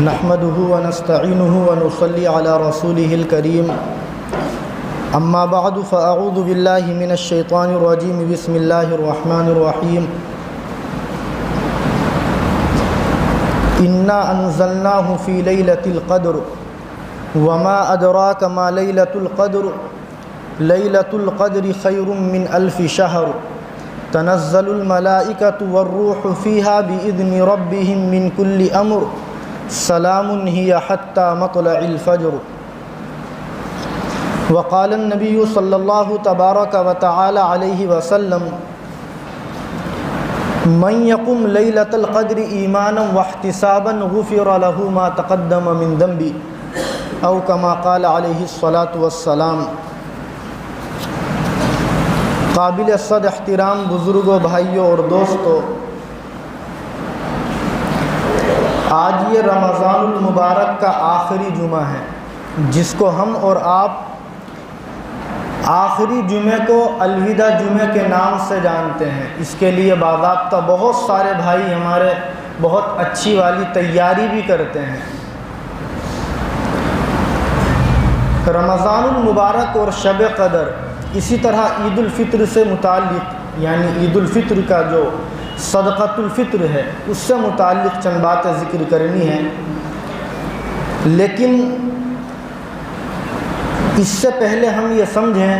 نحمده ونستعينه ونصلي على رسوله الكريم أما بعد فأعوذ بالله من الشيطان الرجيم بسم الله الرحمن الرحيم إنا أنزلناه في ليلة القدر وما أدراك ما ليلة القدر ليلة القدر خير من 1000 شهر تنزل الملائكة والروح فيها بإذن ربهم من كل أمر سلام هي حتى مطلع الفجر وقال النبي صلى الله تبارك وتعالى عليه وسلم من يقم ليلة القدر إيمانا واحتسابا غفر له ما تقدم من ذنبه أو كما قال عليه الصلاة والسلام۔ قابل صد احترام بزرگوں، بھائیوں اور دوستوں، آج یہ رمضان المبارک کا آخری جمعہ ہے جس کو ہم اور آپ آخری جمعے کو الوداع جمعے کے نام سے جانتے ہیں۔ اس کے لیے باضابطہ بہت سارے بھائی ہمارے بہت اچھی والی تیاری بھی کرتے ہیں۔ رمضان المبارک اور شب قدر، اسی طرح عید الفطر سے متعلق، یعنی عید الفطر کا جو صدقۃ الفطر ہے اس سے متعلق چند باتیں ذکر کرنی ہیں، لیکن اس سے پہلے ہم یہ سمجھیں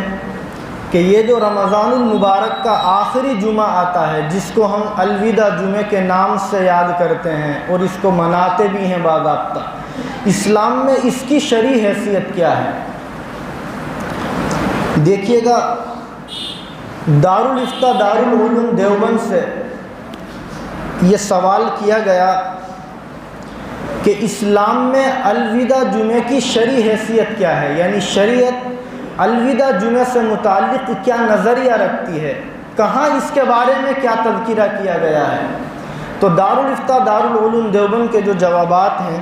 کہ یہ جو رمضان المبارک کا آخری جمعہ آتا ہے جس کو ہم الوداع جمعے کے نام سے یاد کرتے ہیں اور اس کو مناتے بھی ہیں باضابطہ، اسلام میں اس کی شرعی حیثیت کیا ہے؟ دیکھیے گا، دارالفتہ دارالعلوم دیوبند سے یہ سوال کیا گیا کہ اسلام میں الوداع جمعے کی شرعی حیثیت کیا ہے، یعنی شریعت الوداع جمعے سے متعلق کیا نظریہ رکھتی ہے، کہاں اس کے بارے میں کیا تذکرہ کیا گیا ہے؟ تو دارالفتہ دارالعلوم دیوبند کے جو جوابات ہیں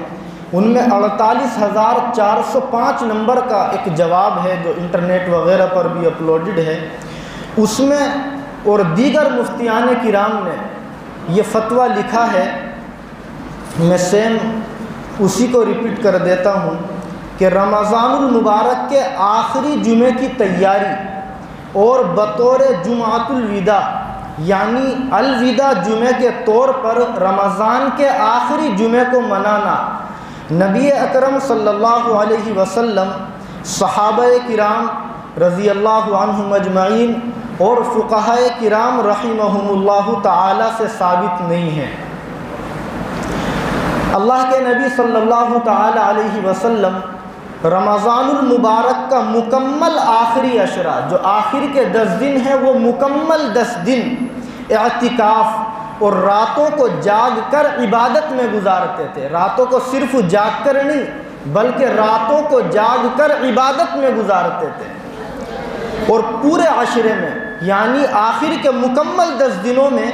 ان میں 48,405 نمبر کا ایک جواب ہے جو انٹرنیٹ وغیرہ پر بھی اپلوڈڈ ہے۔ اس میں اور دیگر مفتیان کرام نے یہ فتویٰ لکھا ہے، میں سیم اسی کو ریپیٹ کر دیتا ہوں کہ رمضان المبارک کے آخری جمعے کی تیاری اور بطور جمعۃ الوداع یعنی الوداع جمعے کے طور پر رمضان کے آخری جمعے کو منانا نبی اکرم صلی اللہ علیہ وسلم، صحابہ کرام رضی اللہ عنہم اجمعین اور فقہاء کرام رحمہم اللہ تعالی سے ثابت نہیں ہے۔ اللہ کے نبی صلی اللہ تعالی علیہ وسلم رمضان المبارک کا مکمل آخری عشرہ، جو آخر کے 10 دن ہیں، وہ مکمل 10 دن اعتکاف اور راتوں کو جاگ کر عبادت میں گزارتے تھے۔ راتوں کو صرف جاگ کر نہیں بلکہ راتوں کو جاگ کر عبادت میں گزارتے تھے، اور پورے عشرے میں یعنی آخر کے مکمل 10 دنوں میں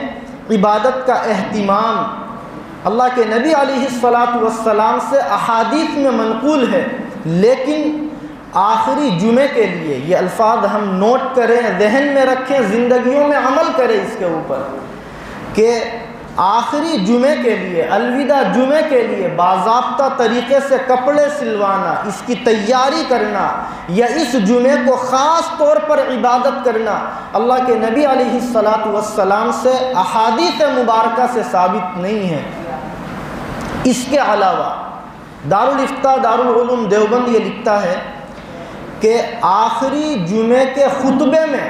عبادت کا اہتمام اللہ کے نبی علیہ الصلاۃ سے احادیث میں منقول ہے۔ لیکن آخری جمعے کے لیے یہ الفاظ ہم نوٹ کریں، ذہن میں رکھیں، زندگیوں میں عمل کریں اس کے اوپر کہ آخری جمعے کے لیے، الوداع جمعے کے لیے باضابطہ طریقے سے کپڑے سلوانا، اس کی تیاری کرنا یا اس جمعے کو خاص طور پر عبادت کرنا اللہ کے نبی علیہ السلام سے احادیث مبارکہ سے ثابت نہیں ہے۔ اس کے علاوہ دارالفتہ دارالعلوم دیوبند یہ لکھتا ہے کہ آخری جمعے کے خطبے میں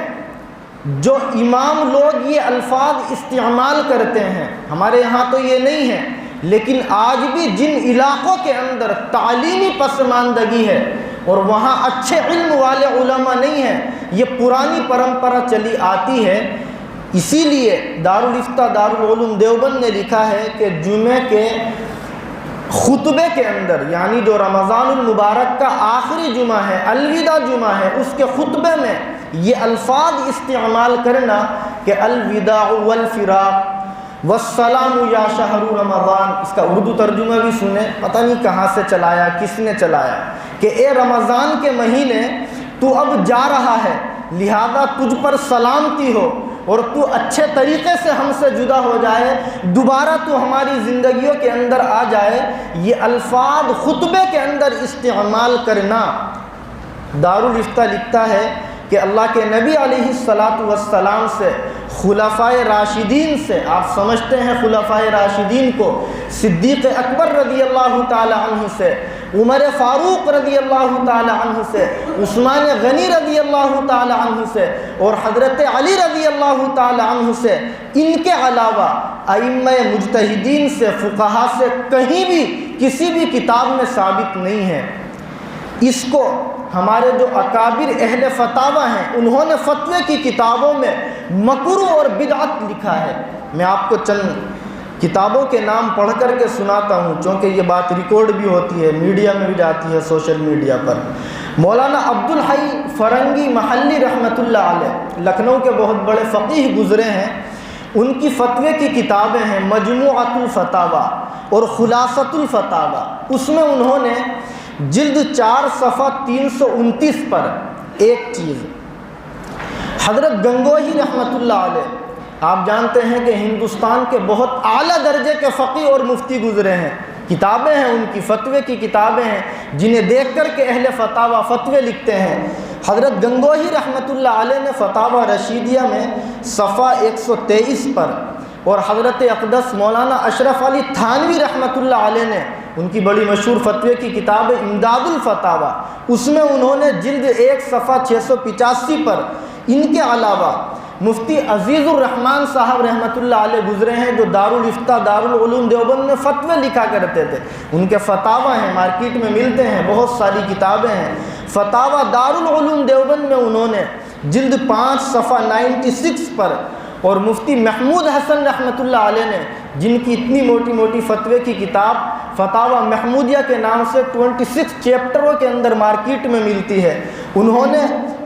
جو امام لوگ یہ الفاظ استعمال کرتے ہیں، ہمارے یہاں تو یہ نہیں ہے لیکن آج بھی جن علاقوں کے اندر تعلیمی پسماندگی ہے اور وہاں اچھے علم والے علماء نہیں ہیں، یہ پرانی پرمپرا چلی آتی ہے۔ اسی لیے دارالفتہ دارالعلوم دیوبند نے لکھا ہے کہ جمعے کے خطبے کے اندر، یعنی جو رمضان المبارک کا آخری جمعہ ہے، الوداع جمعہ ہے، اس کے خطبے میں یہ الفاظ استعمال کرنا کہ الوداع والفراق والسلام یا شہر رمضان، اس کا اردو ترجمہ بھی سنیں، پتہ نہیں کہاں سے چلایا، کس نے چلایا، کہ اے رمضان کے مہینے تو اب جا رہا ہے، لہذا تجھ پر سلامتی ہو اور تو اچھے طریقے سے ہم سے جدا ہو جائے، دوبارہ تو ہماری زندگیوں کے اندر آ جائے، یہ الفاظ خطبے کے اندر استعمال کرنا۔ دارالافتاء لکھتا ہے کہ اللہ کے نبی علیہ السلام سے، خلفائے راشدین سے، آپ سمجھتے ہیں خلفائے راشدین کو، صدیق اکبر رضی اللہ تعالی عنہ سے، عمر فاروق رضی اللہ تعالی عنہ سے، عثمان غنی رضی اللہ تعالی عنہ سے، اور حضرت علی رضی اللہ تعالی عنہ سے، ان کے علاوہ ائمہ مجتہدین سے، فقہا سے کہیں بھی کسی بھی کتاب میں ثابت نہیں ہے۔ اس کو ہمارے جو اکابر اہل فتاوی ہیں، انہوں نے فتوے کی کتابوں میں مکروہ اور بدعت لکھا ہے۔ میں آپ کو چند کتابوں کے نام پڑھ کر کے سناتا ہوں، چونکہ یہ بات ریکارڈ بھی ہوتی ہے، میڈیا میں بھی جاتی ہے، سوشل میڈیا پر۔ مولانا عبدالحی فرنگی محلی رحمۃ اللہ علیہ، لکھنؤ کے بہت بڑے فقیہ گزرے ہیں، ان کی فتوے کی کتابیں ہیں مجموعۃ الفتاوی اور خلاصۃ الفتاوی۔ اس میں انہوں نے جلد 4 صفحہ 329 پر ایک چیز، حضرت گنگوہی رحمۃ اللہ علیہ، آپ جانتے ہیں کہ ہندوستان کے بہت اعلیٰ درجے کے فقیہ اور مفتی گزرے ہیں، کتابیں ہیں ان کی، فتوے کی کتابیں ہیں جنہیں دیکھ کر کے اہل فتاوی فتوے لکھتے ہیں۔ حضرت گنگوہی رحمۃ اللہ علیہ نے فتاوی رشیدیہ میں صفحہ 123 پر، اور حضرت اقدس مولانا اشرف علی تھانوی رحمۃ اللہ علیہ نے، ان کی بڑی مشہور فتوے کی کتاب امداد الفتاوی، اس میں انہوں نے جلد 1 صفحہ 685 پر، ان کے علاوہ مفتی عزیز الرحمن صاحب رحمۃ اللہ علیہ گزرے ہیں، جو دارالافتاء دارالعلوم دیوبند میں فتوے لکھا کرتے تھے، ان کے فتاوی ہیں، مارکیٹ میں ملتے ہیں، بہت ساری کتابیں ہیں۔ فتاوی دارالعلوم دیوبند میں انہوں نے جلد 5 صفحہ 96 پر، اور مفتی محمود حسن رحمۃ اللہ علیہ نے، جن کی اتنی موٹی موٹی فتوے کی کتاب فتاوی محمودیہ کے نام سے 26 چیپٹروں کے اندر مارکیٹ میں ملتی ہے، انہوں نے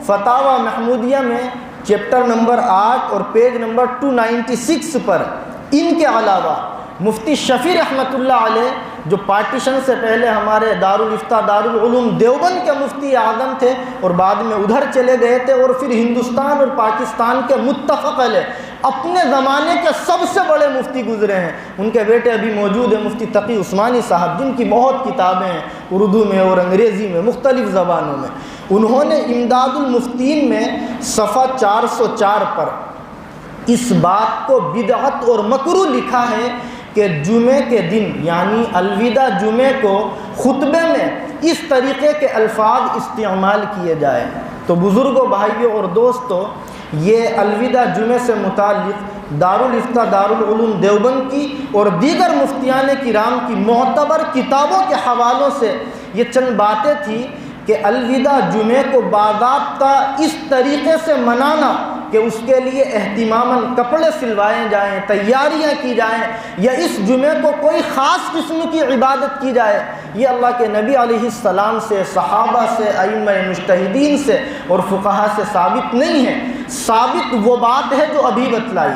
فتاوی محمودیہ میں چیپٹر نمبر 8 اور پیج نمبر 296 پر، ان کے علاوہ مفتی شفیع رحمۃ اللہ علیہ، جو پارٹیشن سے پہلے ہمارے دارالافتاء دارالعلوم دیوبند کے مفتی اعظم تھے اور بعد میں ادھر چلے گئے تھے، اور پھر ہندوستان اور پاکستان کے متفق علیہ اپنے زمانے کے سب سے بڑے مفتی گزرے ہیں، ان کے بیٹے ابھی موجود ہیں مفتی تقی عثمانی صاحب، جن کی بہت کتابیں ہیں اردو میں اور انگریزی میں، مختلف زبانوں میں۔ انہوں نے امداد المفتین میں صفحہ 404 پر اس بات کو بدعت اور مکروہ لکھا ہے کہ جمعے کے دن یعنی الوداع جمعے کو خطبے میں اس طریقے کے الفاظ استعمال کیے جائیں۔ تو بزرگوں، بھائیوں اور دوستوں، یہ الوداع جمعے سے متعلق دارالافتاء دارالعلوم دیوبند کی اور دیگر مفتیان کرام کی معتبر کتابوں کے حوالوں سے یہ چند باتیں تھیں کہ الوداع جمعے کو باضابطہ اس طریقے سے منانا کہ اس کے لیے اہتماماً کپڑے سلوائے جائیں، تیاریاں کی جائیں، یا اس جمعے کو کوئی خاص قسم کی عبادت کی جائے، یہ اللہ کے نبی علیہ السلام سے، صحابہ سے، ائمہ مجتہدین سے اور فقہا سے ثابت نہیں ہے۔ ثابت وہ بات ہے جو ابھی بتلائی،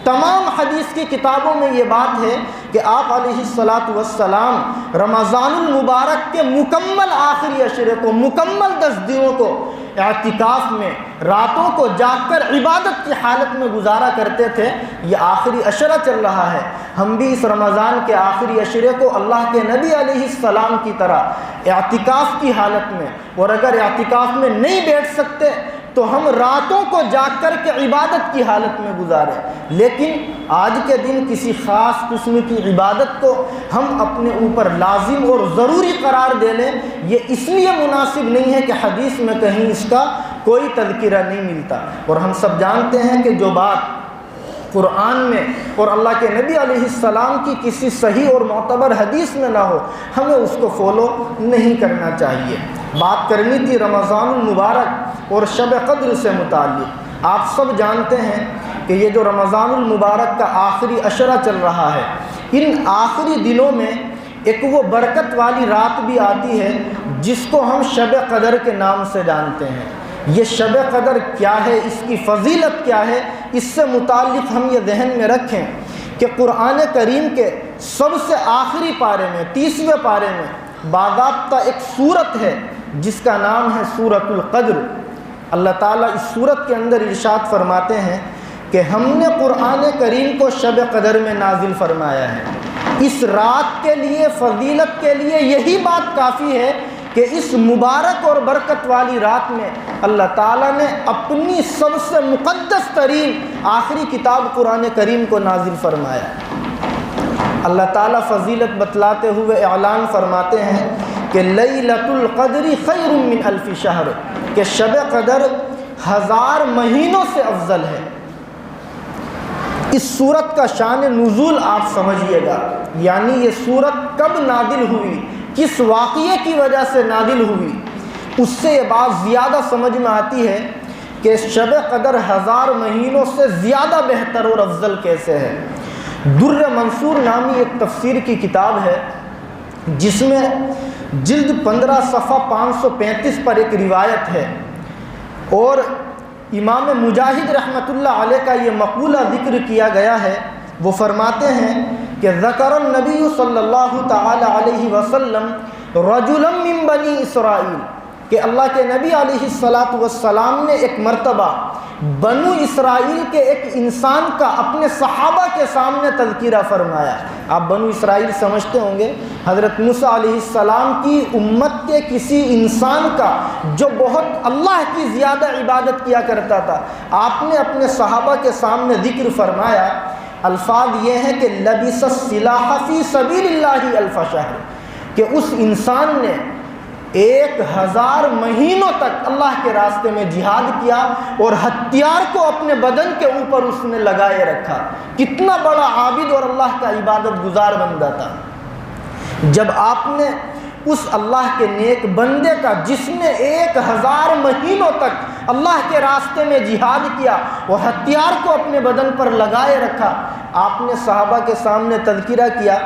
تمام حدیث کی کتابوں میں یہ بات ہے کہ آپ علیہ السلام رمضان المبارک کے مکمل آخری عشرے کو، مکمل 10 دنوں کو اعتکاف میں راتوں کو جاگ کر عبادت کی حالت میں گزارا کرتے تھے۔ یہ آخری عشرہ چل رہا ہے، ہم بھی اس رمضان کے آخری عشرے کو اللہ کے نبی علیہ السلام کی طرح اعتکاف کی حالت میں، اور اگر اعتکاف میں نہیں بیٹھ سکتے تو ہم راتوں کو جاگ کر کے عبادت کی حالت میں گزاریں، لیکن آج کے دن کسی خاص قسم کی عبادت کو ہم اپنے اوپر لازم اور ضروری قرار دے لیں، یہ اس لیے مناسب نہیں ہے کہ حدیث میں کہیں اس کا کوئی تذکرہ نہیں ملتا۔ اور ہم سب جانتے ہیں کہ جو بات قرآن میں اور اللہ کے نبی علیہ السلام کی کسی صحیح اور معتبر حدیث میں نہ ہو، ہمیں اس کو فالو نہیں کرنا چاہیے۔ بات کرنی تھی رمضان المبارک اور شب قدر سے متعلق۔ آپ سب جانتے ہیں کہ یہ جو رمضان المبارک کا آخری عشرہ چل رہا ہے، ان آخری دنوں میں ایک وہ برکت والی رات بھی آتی ہے جس کو ہم شب قدر کے نام سے جانتے ہیں۔ یہ شب قدر کیا ہے، اس کی فضیلت کیا ہے، اس سے متعلق ہم یہ ذہن میں رکھیں کہ قرآن کریم کے سب سے آخری پارے میں، 30ویں پارے میں باضابطہ ایک سورت ہے جس کا نام ہے سورۃ القدر۔ اللہ تعالیٰ اس سورت کے اندر ارشاد فرماتے ہیں کہ ہم نے قرآن کریم کو شب قدر میں نازل فرمایا ہے۔ اس رات کے لیے، فضیلت کے لیے یہی بات کافی ہے کہ اس مبارک اور برکت والی رات میں اللہ تعالیٰ نے اپنی سب سے مقدس ترین آخری کتاب قرآن کریم کو نازل فرمایا۔ اللہ تعالیٰ فضیلت بتلاتے ہوئے اعلان فرماتے ہیں کہ لیلۃ القدر خیر من الف شہر، کہ شب قدر 1000 مہینوں سے افضل ہے۔ اس سورت کا شان نزول آپ سمجھیے گا، یعنی یہ سورت کب نازل ہوئی، کس واقعے کی وجہ سے نازل ہوئی، اس سے یہ بات زیادہ سمجھ میں آتی ہے کہ شب قدر 1000 مہینوں سے زیادہ بہتر اور افضل کیسے ہے۔ در منصور نامی ایک تفسیر کی کتاب ہے، جس میں جلد 15 صفحہ 535 پر ایک روایت ہے، اور امام مجاہد رحمۃ اللہ علیہ کا یہ مقولہ ذکر کیا گیا ہے۔ وہ فرماتے ہیں کہ ذکر النبی صلی اللہ تعالی علیہ وسلم رجلا من بنی اسرائیل، کہ اللہ کے نبی علیہ السلام نے ایک مرتبہ بنو اسرائیل کے ایک انسان کا اپنے صحابہ کے سامنے تذکرہ فرمایا۔ آپ بنو اسرائیل سمجھتے ہوں گے، حضرت موسیٰ علیہ السلام کی امت کے کسی انسان کا جو بہت اللہ کی زیادہ عبادت کیا کرتا تھا، آپ نے اپنے صحابہ کے سامنے ذکر فرمایا۔ الفاظ یہ ہیں کہ لبس السلاح فی سبیل اللہ الف شہر، کہ اس انسان نے 1000 مہینوں تک اللہ کے راستے میں جہاد کیا اور ہتھیار کو اپنے بدن کے اوپر اس نے لگائے رکھا۔ کتنا بڑا عابد اور اللہ کا عبادت گزار بندہ تھا۔ جب آپ نے اس اللہ کے نیک بندے کا، جس نے 1000 مہینوں تک اللہ کے راستے میں جہاد کیا اور ہتھیار کو اپنے بدن پر لگائے رکھا، آپ نے صحابہ کے سامنے تذکرہ کیا،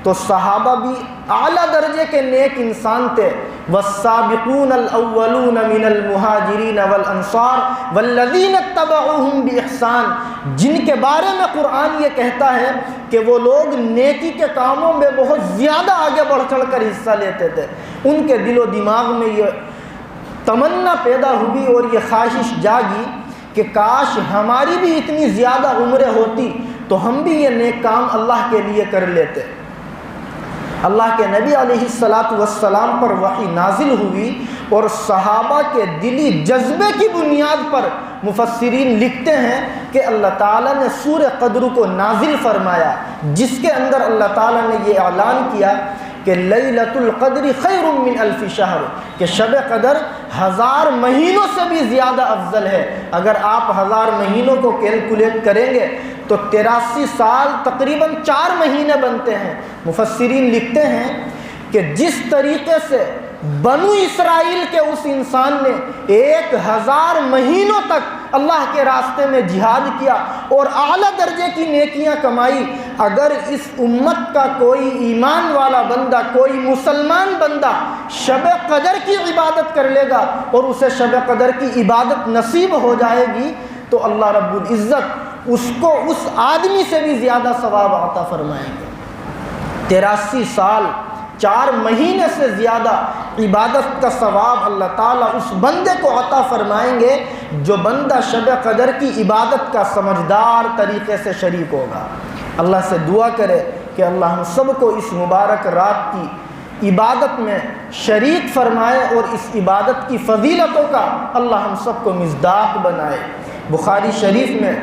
تو صحابہ بھی اعلیٰ درجے کے نیک انسان تھے۔ والسابقون الاولون من المہاجرین والانصار والذین اتبعوہم باحسان، جن کے بارے میں قرآن یہ کہتا ہے کہ وہ لوگ نیکی کے کاموں میں بہت زیادہ آگے بڑھ چڑھ کر حصہ لیتے تھے۔ ان کے دل و دماغ میں یہ تمنا پیدا ہوئی اور یہ خواہش جاگی کہ کاش ہماری بھی اتنی زیادہ عمریں ہوتی تو ہم بھی یہ نیک کام اللہ کے لیے کر لیتے۔ اللہ کے نبی علیہ السلام پر وحی نازل ہوئی اور صحابہ کے دلی جذبے کی بنیاد پر مفسرین لکھتے ہیں کہ اللہ تعالیٰ نے سورہ قدر کو نازل فرمایا، جس کے اندر اللہ تعالیٰ نے یہ اعلان کیا کہ لیلۃ القدر خیر من الف شہر، کہ شب قدر 1000 مہینوں سے بھی زیادہ افضل ہے۔ اگر آپ 1000 مہینوں کو کیلکولیٹ کریں گے تو 83 سال تقریباً 4 مہینے بنتے ہیں۔ مفسرین لکھتے ہیں کہ جس طریقے سے بنو اسرائیل کے اس انسان نے 1000 مہینوں تک اللہ کے راستے میں جہاد کیا اور اعلیٰ درجے کی نیکیاں کمائی، اگر اس امت کا کوئی ایمان والا بندہ، کوئی مسلمان بندہ شب قدر کی عبادت کر لے گا اور اسے شب قدر کی عبادت نصیب ہو جائے گی، تو اللہ رب العزت اس کو اس آدمی سے بھی زیادہ ثواب عطا فرمائیں گے۔ 83 سال 4 مہینے سے زیادہ عبادت کا ثواب اللہ تعالیٰ اس بندے کو عطا فرمائیں گے جو بندہ شب قدر کی عبادت کا سمجھدار طریقے سے شریک ہوگا۔ اللہ سے دعا کرے کہ اللہ ہم سب کو اس مبارک رات کی عبادت میں شریک فرمائے اور اس عبادت کی فضیلتوں کا اللہ ہم سب کو مصداق بنائے۔ بخاری شریف میں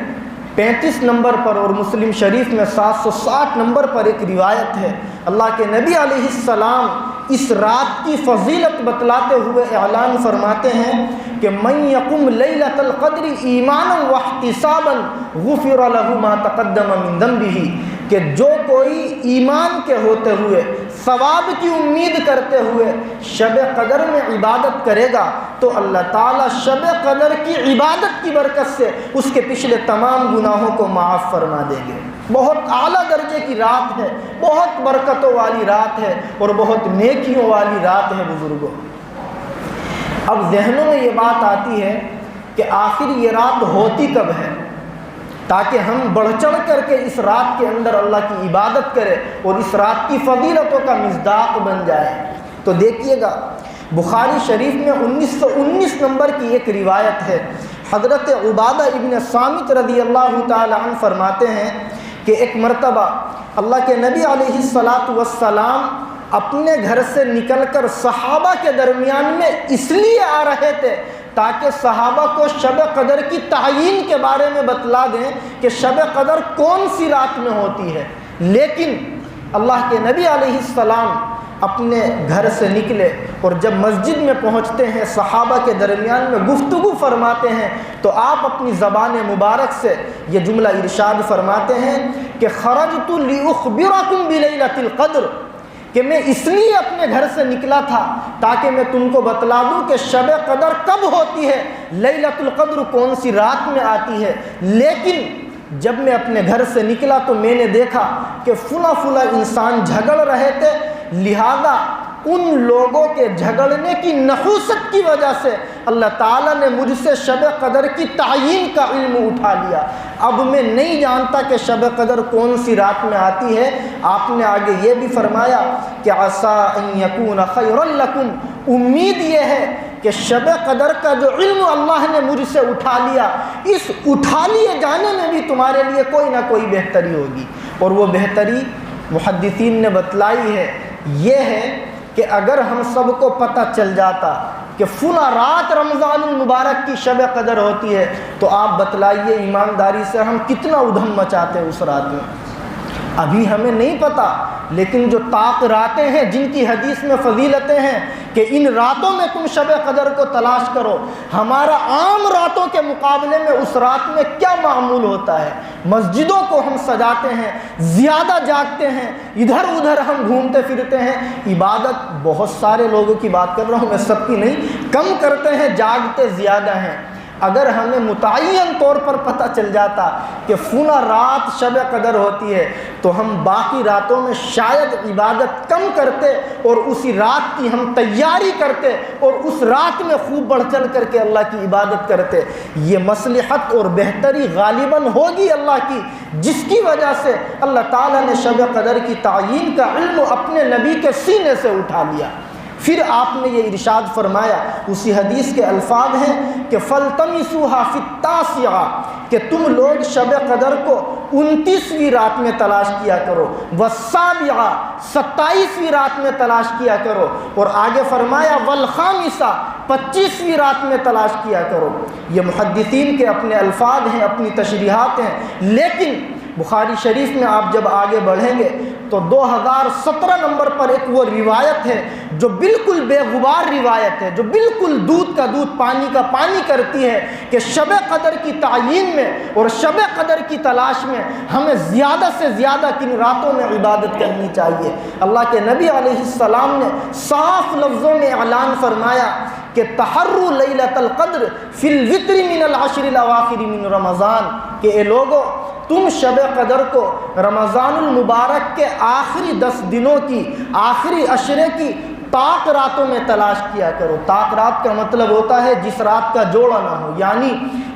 35 نمبر پر اور مسلم شریف میں 760 نمبر پر ایک روایت ہے، اللہ کے نبی علیہ السلام اس رات کی فضیلت بتلاتے ہوئے اعلان فرماتے ہیں کہ من یقم لیلۃ القدر ایمانا واحتسابا غفر له ما تقدم من ذنبہ، کہ جو کوئی ایمان کے ہوتے ہوئے، ثواب کی امید کرتے ہوئے شب قدر میں عبادت کرے گا تو اللہ تعالیٰ شب قدر کی عبادت کی برکت سے اس کے پچھلے تمام گناہوں کو معاف فرما دیں گے۔ بہت اعلیٰ درجے کی رات ہے، بہت برکتوں والی رات ہے اور بہت نیکیوں والی رات ہے بزرگوں۔ اب ذہنوں میں یہ بات آتی ہے کہ آخر یہ رات ہوتی کب ہے، تاکہ ہم بڑھ چڑھ کر کے اس رات کے اندر اللہ کی عبادت کریں اور اس رات کی فضیلتوں کا مصداق بن جائے۔ تو دیکھیے گا بخاری شریف میں 1919 نمبر کی ایک روایت ہے، حضرت عبادہ ابن صامت رضی اللہ تعالی عنہ فرماتے ہیں کہ ایک مرتبہ اللہ کے نبی علیہ السلام اپنے گھر سے نکل کر صحابہ کے درمیان میں اس لیے آ رہے تھے تاکہ صحابہ کو شب قدر کی تعیین کے بارے میں بتلا دیں کہ شب قدر کون سی رات میں ہوتی ہے۔ لیکن اللہ کے نبی علیہ السلام اپنے گھر سے نکلے اور جب مسجد میں پہنچتے ہیں، صحابہ کے درمیان میں گفتگو فرماتے ہیں، تو آپ اپنی زبان مبارک سے یہ جملہ ارشاد فرماتے ہیں کہ خرجت لأخبرکم بلیلۃ القدر، کہ میں اس لیے اپنے گھر سے نکلا تھا تاکہ میں تم کو بتلا دوں کہ شب قدر کب ہوتی ہے، لیلۃ القدر کون سی رات میں آتی ہے۔ لیکن جب میں اپنے گھر سے نکلا تو میں نے دیکھا کہ فلاں فلاں انسان جھگڑ رہے تھے، لہذا ان لوگوں کے جھگڑنے کی نحوست کی وجہ سے اللہ تعالیٰ نے مجھ سے شب قدر کی تعیین کا علم اٹھا لیا۔ اب میں نہیں جانتا کہ شب قدر کون سی رات میں آتی ہے۔ آپ نے آگے یہ بھی فرمایا کہ عسیٰ ان یکون خیرا لکم، امید یہ ہے کہ شب قدر کا جو علم اللہ نے مجھ سے اٹھا لیا، اس اٹھا لیے جانے میں بھی تمہارے لیے کوئی نہ کوئی بہتری ہوگی۔ اور وہ بہتری محدثین نے بتلائی ہے، یہ ہے کہ اگر ہم سب کو پتہ چل جاتا کہ فلاں رات رمضان المبارک کی شب قدر ہوتی ہے، تو آپ بتلائیے ایمانداری سے ہم کتنا ادھم مچاتے اس رات میں۔ ابھی ہمیں نہیں پتہ، لیکن جو طاق راتیں ہیں جن کی حدیث میں فضیلتیں ہیں کہ ان راتوں میں تم شب قدر کو تلاش کرو، ہمارا عام راتوں کے مقابلے میں اس رات میں کیا معمول ہوتا ہے۔ مسجدوں کو ہم سجاتے ہیں، زیادہ جاگتے ہیں، ادھر ادھر ہم گھومتے پھرتے ہیں، عبادت بہت سارے لوگوں کی بات کر رہا ہوں میں، سب کی نہیں، کم کرتے ہیں، جاگتے زیادہ ہیں۔ اگر ہمیں متعین طور پر پتہ چل جاتا کہ فلاں رات شب قدر ہوتی ہے، تو ہم باقی راتوں میں شاید عبادت کم کرتے اور اسی رات کی ہم تیاری کرتے اور اس رات میں خوب بڑھ چڑھ کر کے اللہ کی عبادت کرتے۔ یہ مصلحت اور بہتری غالباً ہوگی اللہ کی، جس کی وجہ سے اللہ تعالیٰ نے شب قدر کی تعیین کا علم اپنے نبی کے سینے سے اٹھا لیا۔ پھر آپ نے یہ ارشاد فرمایا، اسی حدیث کے الفاظ ہیں کہ فَالْتَمِسُوهَا فِي التَّاسِعَةِ، کہ تم لوگ شب قدر کو 29ویں رات میں تلاش کیا کرو، وَالسَّابِعَةِ 27ویں رات میں تلاش کیا کرو، اور آگے فرمایا وَالْخَامِسَةِ 25ویں رات میں تلاش کیا کرو۔ یہ محدثین کے اپنے الفاظ ہیں، اپنی تشریحات ہیں، لیکن بخاری شریف میں آپ جب آگے بڑھیں گے تو 2017 نمبر پر ایک وہ روایت ہے جو بالکل بے غبار روایت ہے، جو بالکل دودھ کا دودھ پانی کا پانی کرتی ہے کہ شب قدر کی تعیین میں اور شب قدر کی تلاش میں ہمیں زیادہ سے زیادہ کن راتوں میں عبادت کرنی چاہیے۔ اللہ کے نبی علیہ السلام نے صاف لفظوں میں اعلان فرمایا کہ تحروا لیلۃ القدر فی الوتر من العشر الاواخر من رمضان، کہ اے لوگو تم شب قدر کو رمضان المبارک کے آخری 10 دنوں کی، آخری عشرے کی طاق راتوں میں تلاش کیا کرو۔ طاق رات کا مطلب ہوتا ہے جس رات کا جوڑا نہ ہو، یعنی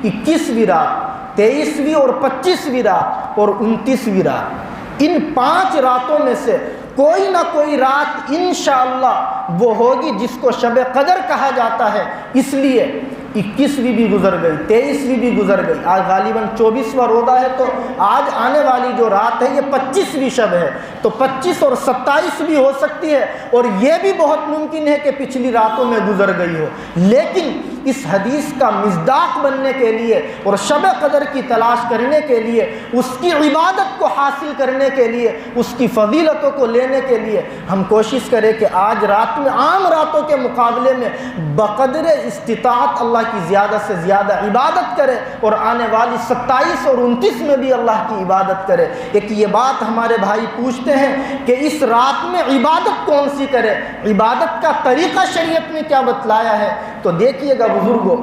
21ویں رات، 23ویں اور 25ویں رات اور 29ویں رات، ان 5 راتوں میں سے کوئی نہ کوئی رات انشاءاللہ وہ ہوگی جس کو شب قدر کہا جاتا ہے۔ اس لیے 21ویں بھی گزر گئی، 23ویں بھی گزر گئی، آج غالباً 24واں روزہ ہے، تو آج آنے والی جو رات ہے یہ 25ویں شب ہے، تو 25 اور 27 بھی ہو سکتی ہے، اور یہ بھی بہت ممکن ہے کہ پچھلی راتوں میں گزر گئی ہو۔ لیکن اس حدیث کا مصداق بننے کے لیے اور شب قدر کی تلاش کرنے کے لیے، اس کی عبادت کو حاصل کرنے کے لیے، اس کی فضیلتوں کو لینے کے لیے ہم کوشش کریں کہ آج رات میں عام راتوں کے مقابلے میں بقدر استطاعت اللہ کی زیادہ سے زیادہ عبادت کرے، اور آنے والی 27 اور 29 میں بھی اللہ کی عبادت کرے۔ ایک یہ بات ہمارے بھائی پوچھتے ہیں کہ اس رات میں عبادت کون سی کرے، عبادت کا طریقہ شریعت میں کیا بتلایا ہے؟ تو دیکھیے گا بزرگوں،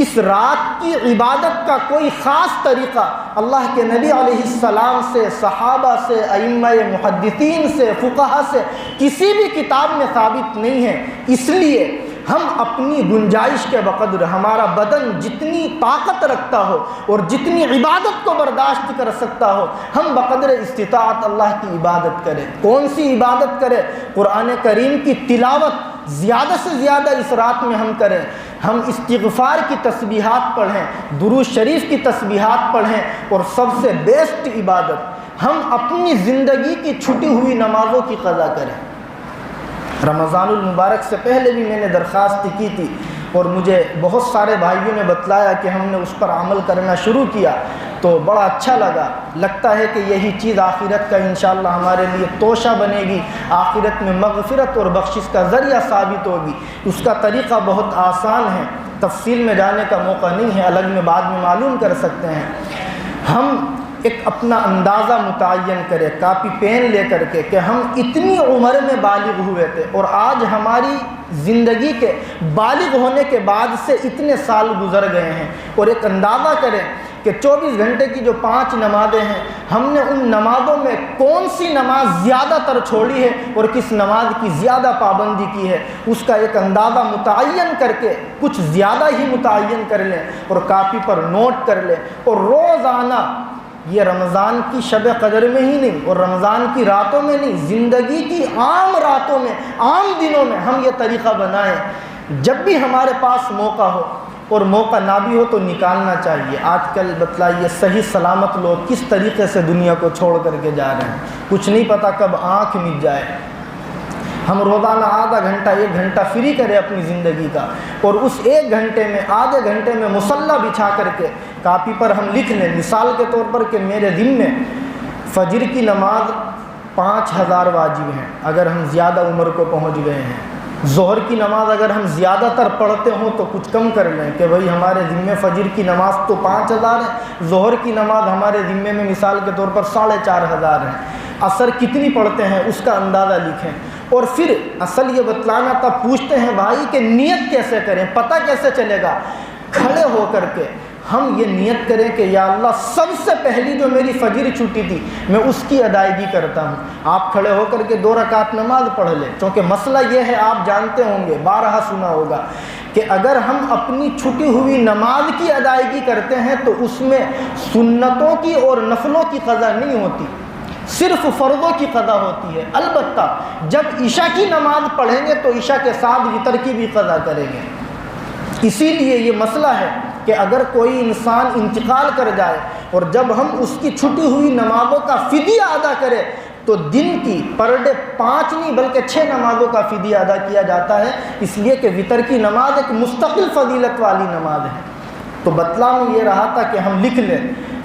اس رات کی عبادت کا کوئی خاص طریقہ اللہ کے نبی علیہ السلام سے، صحابہ سے، ائمہ محدثین سے، فقہا سے کسی بھی کتاب میں ثابت نہیں ہے۔ اس لیے ہم اپنی گنجائش کے بقدر، ہمارا بدن جتنی طاقت رکھتا ہو اور جتنی عبادت کو برداشت کر سکتا ہو، ہم بقدر استطاعت اللہ کی عبادت کریں۔ کون سی عبادت کریں؟ قرآن کریم کی تلاوت زیادہ سے زیادہ اس رات میں ہم کریں، ہم استغفار کی تسبیحات پڑھیں، درود شریف کی تسبیحات پڑھیں، اور سب سے بیسٹ عبادت ہم اپنی زندگی کی چھٹی ہوئی نمازوں کی قضا کریں۔ رمضان المبارک سے پہلے بھی میں نے درخواست کی تھی، اور مجھے بہت سارے بھائیوں نے بتلایا کہ ہم نے اس پر عمل کرنا شروع کیا، تو بڑا اچھا لگتا ہے کہ یہی چیز آخرت کا انشاءاللہ ہمارے لیے توشہ بنے گی، آخرت میں مغفرت اور بخشش کا ذریعہ ثابت ہوگی۔ اس کا طریقہ بہت آسان ہے، تفصیل میں جانے کا موقع نہیں ہے، الگ میں بعد میں معلوم کر سکتے ہیں۔ ہم ایک اپنا اندازہ متعین کرے، کاپی پین لے کر کے، کہ ہم اتنی عمر میں بالغ ہوئے تھے، اور آج ہماری زندگی کے بالغ ہونے کے بعد سے اتنے سال گزر گئے ہیں، اور ایک اندازہ کریں کہ 24 گھنٹے کی جو 5 نمازیں ہیں، ہم نے ان نمازوں میں کون سی نماز زیادہ تر چھوڑی ہے اور کس نماز کی زیادہ پابندی کی ہے، اس کا ایک اندازہ متعین کر کے کچھ زیادہ ہی متعین کر لیں اور کاپی پر نوٹ کر لیں، اور روزانہ، یہ رمضان کی شب قدر میں ہی نہیں اور رمضان کی راتوں میں نہیں، زندگی کی عام راتوں میں، عام دنوں میں ہم یہ طریقہ بنائیں، جب بھی ہمارے پاس موقع ہو، اور موقع نہ بھی ہو تو نکالنا چاہیے۔ آج کل بتلائیے صحیح سلامت لوگ کس طریقے سے دنیا کو چھوڑ کر کے جا رہے ہیں، کچھ نہیں پتہ کب آنکھ مٹ جائے۔ ہم روزانہ آدھا گھنٹہ 1 گھنٹہ فری کریں اپنی زندگی کا، اور اس 1 گھنٹے میں، آدھے گھنٹے میں مصلی بچھا کر کے کاپی پر ہم لکھ لیں، مثال کے طور پر کہ میرے دن میں فجر کی نماز 5000 واجب ہیں اگر ہم زیادہ عمر کو پہنچ گئے ہیں، ظہر کی نماز اگر ہم زیادہ تر پڑھتے ہوں تو کچھ کم کر لیں کہ بھئی ہمارے ذمے فجر کی نماز تو 5000 ہے، ظہر کی نماز ہمارے ذمے میں مثال کے طور پر 4500 ہے، عصر کتنی پڑھتے ہیں اس کا اندازہ لکھیں۔ اور پھر اصل یہ بتلانا تھا، پوچھتے ہیں بھائی کہ نیت کیسے کریں، پتہ کیسے چلے گا؟ کھڑے ہو کر کے ہم یہ نیت کریں کہ یا اللہ سب سے پہلی جو میری فجر چھٹی تھی میں اس کی ادائیگی کرتا ہوں۔ آپ کھڑے ہو کر کے 2 رکعت نماز پڑھ لیں، کیونکہ مسئلہ یہ ہے، آپ جانتے ہوں گے، بارہا سنا ہوگا کہ اگر ہم اپنی چھٹی ہوئی نماز کی ادائیگی کرتے ہیں تو اس میں سنتوں کی اور نفلوں کی قضا نہیں ہوتی، صرف فرضوں کی قضا ہوتی ہے۔ البتہ جب عشاء کی نماز پڑھیں گے تو عشاء کے ساتھ وتر کی بھی قضا کریں گے۔ اسی لیے یہ مسئلہ ہے کہ اگر کوئی انسان انتقال کر جائے اور جب ہم اس کی چھٹی ہوئی نمازوں کا فدیہ ادا کریں تو دن کی پر ڈے 5 نہیں بلکہ 6 نمازوں کا فدیہ ادا کیا جاتا ہے، اس لیے کہ وتر کی نماز ایک مستقل فضیلت والی نماز ہے۔ تو بتلانا یہ رہا تھا کہ ہم لکھ لیں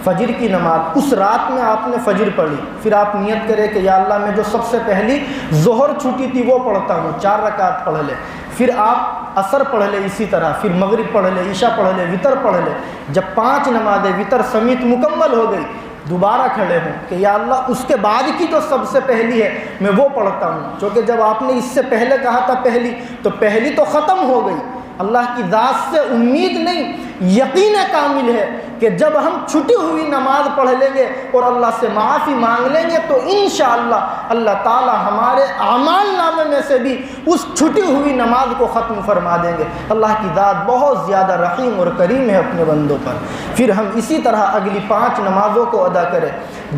فجر کی نماز، اس رات میں آپ نے فجر پڑھی، پھر آپ نیت کریں کہ یا اللہ میں جو سب سے پہلی ظہر چھٹی تھی وہ پڑھتا ہوں، 4 رکعت پڑھ لیں، پھر آپ عصر پڑھ لیں اسی طرح، پھر مغرب پڑھ لیں، عشاء پڑھ لیں، وتر پڑھ لیں۔ جب 5 نمازیں وتر سمیت مکمل ہو گئی، دوبارہ کھڑے ہوں کہ یا اللہ اس کے بعد کی جو سب سے پہلی ہے میں وہ پڑھتا ہوں، کیونکہ جب آپ نے اس سے پہلے کہا تھا پہلی تو پہلی تو ختم ہو گئی۔ اللہ کی ذات سے امید نہیں، یقین کامل ہے کہ جب ہم چھٹی ہوئی نماز پڑھ لیں گے اور اللہ سے معافی مانگ لیں گے تو انشاءاللہ اللہ تعالی ہمارے اعمال نامے میں سے بھی اس چھٹی ہوئی نماز کو ختم فرما دیں گے۔ اللہ کی ذات بہت زیادہ رحیم اور کریم ہے اپنے بندوں پر۔ پھر ہم اسی طرح اگلی 5 نمازوں کو ادا کریں۔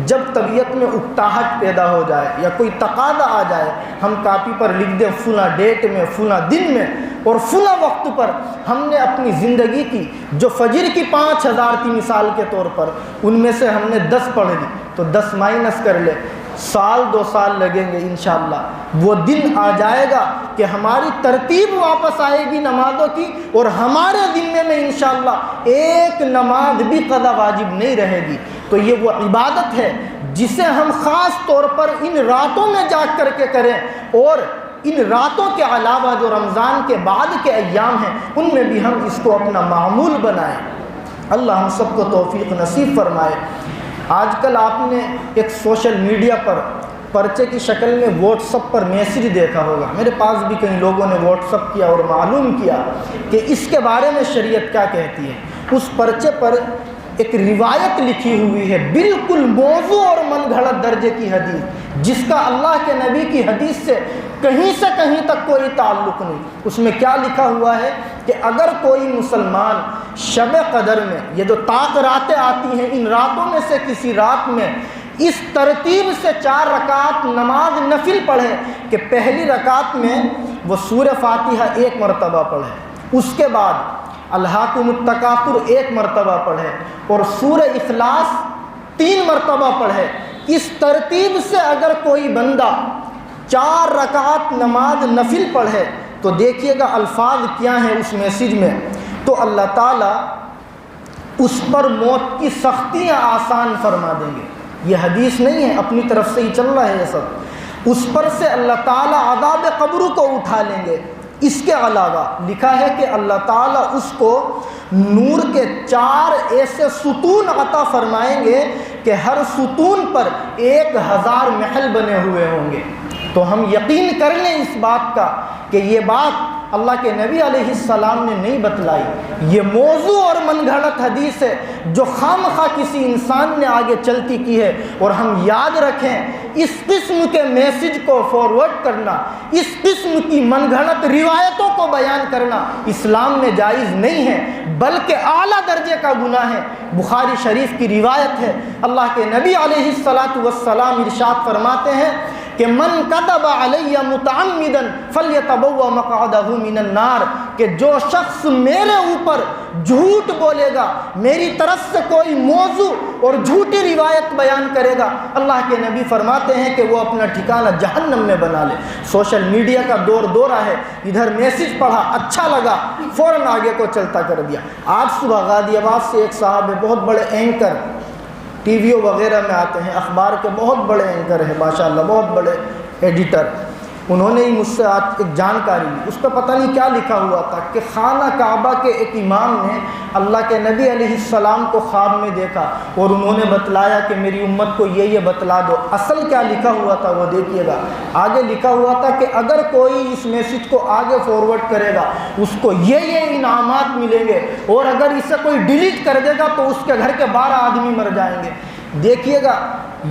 جب طبیعت میں اکتاہٹ پیدا ہو جائے یا کوئی تقاضا آ جائے، ہم کاپی پر لکھ دیں فلاں ڈیٹ میں، فلاں دن میں اور فلاں وقت پر ہم نے اپنی زندگی کی جو فجر کی 5000 تھی مثال کے طور پر، ان میں سے ہم نے 10 پڑھ لی تو 10 مائنس کر لے، 1-2 سال لگیں گے انشاءاللہ۔ وہ دن آ جائے گا کہ ہماری ترتیب واپس آئے گی نمازوں کی، اور ہمارے ذمے میں انشاءاللہ ایک نماز بھی قضا واجب نہیں رہے گی۔ تو یہ وہ عبادت ہے جسے ہم خاص طور پر ان راتوں میں جاگ کر کے کریں، اور ان راتوں کے علاوہ جو رمضان کے بعد کے ایام ہیں ان میں بھی ہم اس کو اپنا معمول بنائیں۔ اللہ ہم سب کو توفیق نصیب فرمائے۔ آج کل آپ نے ایک سوشل میڈیا پر پرچے کی شکل میں واٹس ایپ پر میسیج دیکھا ہوگا، میرے پاس بھی کئی لوگوں نے واٹس ایپ کیا اور معلوم کیا کہ اس کے بارے میں شریعت کیا کہتی ہے۔ اس پرچے پر ایک روایت لکھی ہوئی ہے، بالکل موضوع اور من گھڑت درجے کی حدیث، جس کا اللہ کے نبی کی حدیث سے کہیں تک کوئی تعلق نہیں۔ اس میں کیا لکھا ہوا ہے کہ اگر کوئی مسلمان شب قدر میں، یہ جو طاق راتیں آتی ہیں، ان راتوں میں سے کسی رات میں اس ترتیب سے 4 رکعت نماز نفل پڑھے کہ پہلی رکعت میں وہ سورہ فاتحہ 1 مرتبہ پڑھے، اس کے بعد الہاکم التکاثر 1 مرتبہ پڑھے اور سورہ اخلاص 3 مرتبہ پڑھے۔ اس ترتیب سے اگر کوئی بندہ 4 رکعت نماز نفل پڑھے تو دیکھیے گا الفاظ کیا ہیں اس میسج میں، تو اللہ تعالیٰ اس پر موت کی سختیاں آسان فرما دیں گے۔ یہ حدیث نہیں ہے، اپنی طرف سے ہی چل رہا ہے یہ سب۔ اس پر سے اللہ تعالیٰ عذاب قبر کو اٹھا لیں گے۔ اس کے علاوہ لکھا ہے کہ اللہ تعالیٰ اس کو نور کے 4 ایسے ستون عطا فرمائیں گے کہ ہر ستون پر 1000 محل بنے ہوئے ہوں گے۔ تو ہم یقین کر لیں اس بات کا کہ یہ بات اللہ کے نبی علیہ السلام نے نہیں بتلائی، یہ موضوع اور من گھڑت حدیث ہے جو خامخواہ کسی انسان نے آگے چلتی کی ہے۔ اور ہم یاد رکھیں، اس قسم کے میسج کو فارورڈ کرنا، اس قسم کی من گھڑت روایتوں کو بیان کرنا اسلام میں جائز نہیں ہے، بلکہ اعلیٰ درجے کا گناہ ہے۔ بخاری شریف کی روایت ہے، اللہ کے نبی علیہ السلام ارشاد فرماتے ہیں کہ من کذب علی متعمدا فلیتبوأ مقعدہ من النار، کہ جو شخص میرے اوپر جھوٹ بولے گا، میری طرف سے کوئی موضوع اور جھوٹی روایت بیان کرے گا، اللہ کے نبی فرماتے ہیں کہ وہ اپنا ٹھکانہ جہنم میں بنا لے۔ سوشل میڈیا کا دورہ ہے، ادھر میسج پڑھا، اچھا لگا، فوراً آگے کو چلتا کر دیا۔ آج صبح غازی آباد سے ایک صاحب ہے، بہت بڑے اینکر، ٹی ویوں وغیرہ میں آتے ہیں، اخبار کے بہت بڑے اینکر ہیں ماشاءاللہ، بہت بڑے ایڈیٹر، انہوں نے ہی مجھ سے آج ایک جانکاری لی۔ اس پہ پتہ نہیں کیا لکھا ہوا تھا کہ خانہ کعبہ کے ایک امام نے اللہ کے نبی علیہ السلام کو خواب میں دیکھا اور انہوں نے بتلایا کہ میری امت کو یہ بتلا دو۔ اصل کیا لکھا ہوا تھا وہ دیکھیے گا، آگے لکھا ہوا تھا کہ اگر کوئی اس میسج کو آگے فارورڈ کرے گا اس کو یہ انعامات ملیں گے، اور اگر اسے کوئی ڈیلیٹ کر دے گا تو اس کے گھر کے 12 آدمی مر جائیں گے۔ دیکھیے گا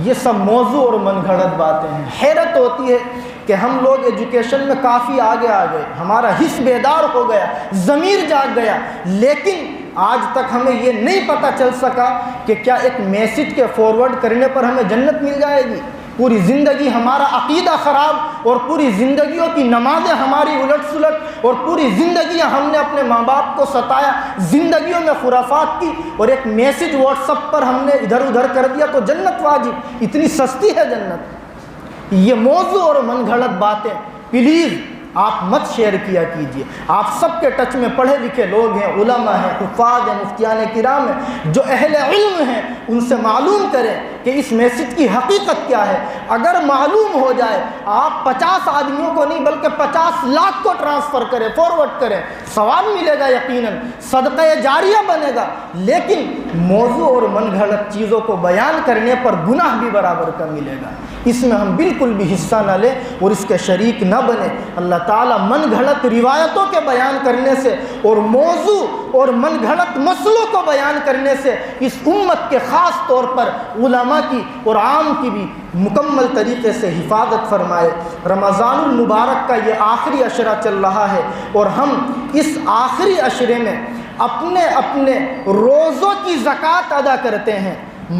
یہ سب موضوع اور من گھڑت باتیں ہیں۔ حیرت ہوتی ہے کہ ہم لوگ ایجوکیشن میں کافی آگے آ گئے، ہمارا حس بیدار ہو گیا، ضمیر جاگ گیا، لیکن آج تک ہمیں یہ نہیں پتہ چل سکا کہ کیا ایک میسج کے فارورڈ کرنے پر ہمیں جنت مل جائے گی۔ پوری زندگی ہمارا عقیدہ خراب اور پوری زندگیوں کی نمازیں ہماری الٹ سلٹ اور پوری زندگیاں ہم نے اپنے ماں باپ کو ستایا، زندگیوں میں خرافات کی، اور ایک میسج واٹس ایپ پر ہم نے ادھر ادھر کر دیا تو جنت واجب۔ اتنی سستی ہے جنت؟ یہ موضوع اور من گھڑت باتیں پلیز آپ مت شیئر کیا کیجئے۔ آپ سب کے ٹچ میں پڑھے لکھے لوگ ہیں، علماء ہیں، حفاظ ہیں، مفتیان کرام ہیں، جو اہل علم ہیں، ان سے معلوم کریں کہ اس میسج کی حقیقت کیا ہے۔ اگر معلوم ہو جائے، آپ 50 آدمیوں کو نہیں بلکہ 50 لاکھ کو ٹرانسفر کریں، فارورڈ کریں، ثواب ملے گا یقیناً، صدقہ جاریہ بنے گا، لیکن موضوع اور من گھڑت چیزوں کو بیان کرنے پر گناہ بھی برابر کا ملے گا۔ اس میں ہم بالکل بھی حصہ نہ لیں اور اس کے شریک نہ بنیں۔ اللہ تعالیٰ من گھڑت روایتوں کے بیان کرنے سے اور موضوع اور من گھڑت مسئلوں کو بیان کرنے سے اس امت کے خاص طور پر علماء کی اور عام کی بھی مکمل طریقے سے حفاظت فرمائے۔ رمضان المبارک کا یہ آخری عشرہ چل رہا ہے اور ہم اس آخری عشرے میں اپنے اپنے روزوں کی زکوٰۃ ادا کرتے ہیں۔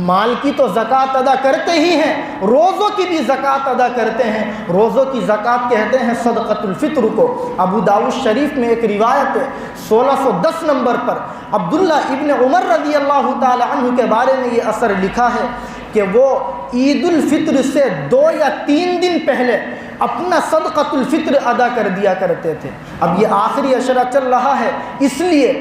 مال کی تو زکوٰۃ ادا کرتے ہی ہیں، روزوں کی بھی زکوٰۃ ادا کرتے ہیں۔ روزوں کی زکوٰۃ کہتے ہیں صدقۃ الفطر کو۔ ابو داؤد شریف میں ایک روایت ہے 1610 نمبر پر، عبداللہ ابن عمر رضی اللہ تعالی عنہ کے بارے میں یہ اثر لکھا ہے کہ وہ عید الفطر سے 2 یا 3 دن پہلے اپنا صدقۃ الفطر ادا کر دیا کرتے تھے۔ اب یہ آخری عشرہ چل رہا ہے، اس لیے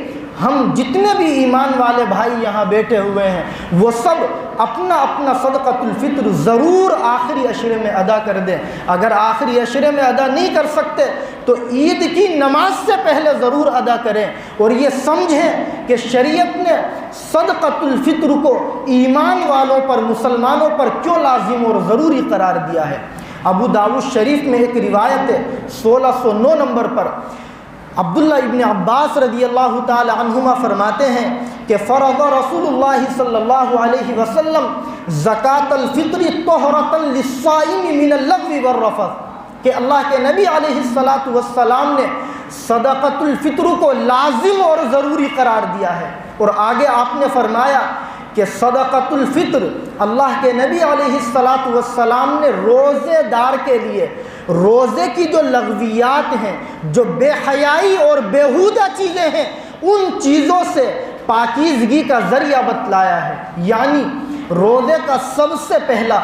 ہم جتنے بھی ایمان والے بھائی یہاں بیٹھے ہوئے ہیں وہ سب اپنا اپنا صدقۃ الفطر ضرور آخری عشرے میں ادا کر دیں۔ اگر آخری عشرے میں ادا نہیں کر سکتے تو عید کی نماز سے پہلے ضرور ادا کریں، اور یہ سمجھیں کہ شریعت نے صدقۃ الفطر کو ایمان والوں پر، مسلمانوں پر کیوں لازم اور ضروری قرار دیا ہے۔ ابو داؤد شریف میں ایک روایت ہے 1609 نمبر پر، عبداللہ ابن عباس رضی اللہ تعالی عنہما فرماتے ہیں کہ فرض رسول اللہ صلی اللہ علیہ وسلم زکوٰۃ الفطر طہرۃ للصائم من اللغو والرفث، کہ اللہ کے نبی علیہ السلام نے صدقۃ الفطر کو لازم اور ضروری قرار دیا ہے، اور آگے آپ نے فرمایا کہ صدقۃ الفطر اللہ کے نبی علیہ الصلاۃ والسلام نے روزے دار کے لیے روزے کی جو لغویات ہیں، جو بے حیائی اور بیہودہ چیزیں ہیں، ان چیزوں سے پاکیزگی کا ذریعہ بتلایا ہے۔ یعنی روزے کا سب سے پہلا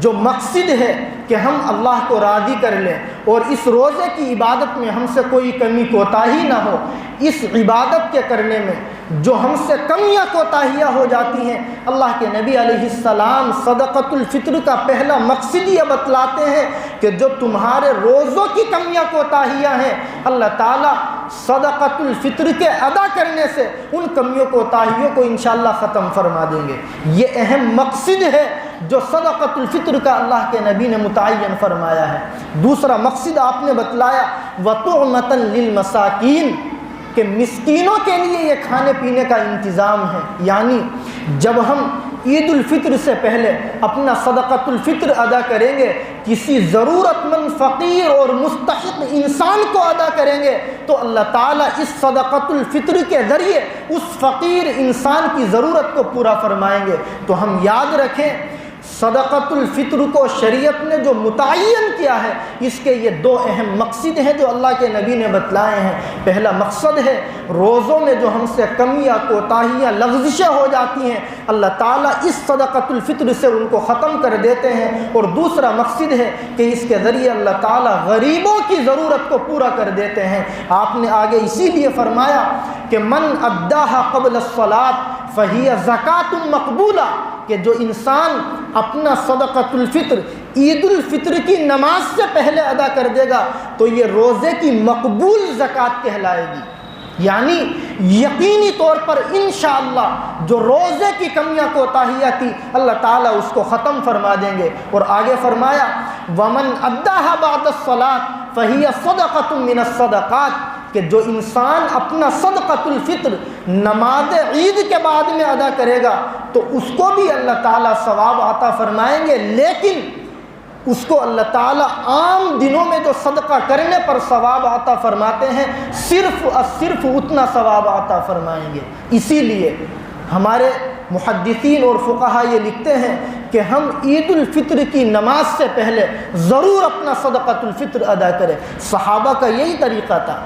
جو مقصد ہے کہ ہم اللہ کو راضی کر لیں اور اس روزے کی عبادت میں ہم سے کوئی کمی کوتاہی نہ ہو۔ اس عبادت کے کرنے میں جو ہم سے کمیاں کوتاہیاں ہو جاتی ہیں، اللہ کے نبی علیہ السلام صدقۃ الفطر کا پہلا مقصد یہ بتلاتے ہیں کہ جو تمہارے روزوں کی کمیاں کوتاہیاں ہیں، اللہ تعالیٰ صدقۃ الفطر کے ادا کرنے سے ان کمیوں کوتاہیوں کو انشاءاللہ ختم فرما دیں گے۔ یہ اہم مقصد ہے جو صدقۃ الفطر کا اللہ کے نبی نے متعین فرمایا ہے۔ دوسرا مقصد آپ نے بتلایا وَطُعْمَةً لِلْمَسَاکِینَ، کہ مسکینوں کے لیے یہ کھانے پینے کا انتظام ہے۔ یعنی جب ہم عید الفطر سے پہلے اپنا صدقۃ الفطر ادا کریں گے، کسی ضرورت مند فقیر اور مستحق انسان کو ادا کریں گے، تو اللہ تعالیٰ اس صدقۃ الفطر کے ذریعے اس فقیر انسان کی ضرورت کو پورا فرمائیں گے۔ تو ہم یاد رکھیں صدقۃ الفطر کو شریعت نے جو متعین کیا ہے، اس کے یہ دو اہم مقصد ہیں جو اللہ کے نبی نے بتلائے ہیں۔ پہلا مقصد ہے روزوں میں جو ہم سے کمیاں کوتاہیاں لغزشیں ہو جاتی ہیں، اللہ تعالیٰ اس صدقۃ الفطر سے ان کو ختم کر دیتے ہیں۔ اور دوسرا مقصد ہے کہ اس کے ذریعے اللہ تعالیٰ غریبوں کی ضرورت کو پورا کر دیتے ہیں۔ آپ نے آگے اسی لیے فرمایا کہ من اداہا قبل الصلاۃ فہی زکوۃ مقبولہ، کہ جو انسان اپنا صدقۃ الفطر عید الفطر کی نماز سے پہلے ادا کر دے گا تو یہ روزے کی مقبول زکوٰۃ کہلائے گی۔ یعنی یقینی طور پر انشاءاللہ جو روزے کی کمیاں کوتاہیاں تھی، اللہ تعالیٰ اس کو ختم فرما دیں گے۔ اور آگے فرمایا وَمَنْ أَدَّاهَا بَعْدَ الصَّلَاةِ فَهِيَ صَدَقَةٌ مِّنَ الصَّدَقَاتِ، کہ جو انسان اپنا صدقۃ الفطر نماز عید کے بعد میں ادا کرے گا تو اس کو بھی اللہ تعالیٰ ثواب عطا فرمائیں گے، لیکن اس کو اللہ تعالیٰ عام دنوں میں جو صدقہ کرنے پر ثواب عطا فرماتے ہیں صرف اتنا ثواب عطا فرمائیں گے۔ اسی لیے ہمارے محدثین اور فقہا یہ لکھتے ہیں کہ ہم عید الفطر کی نماز سے پہلے ضرور اپنا صدقۃ الفطر ادا کریں۔ صحابہ کا یہی طریقہ تھا۔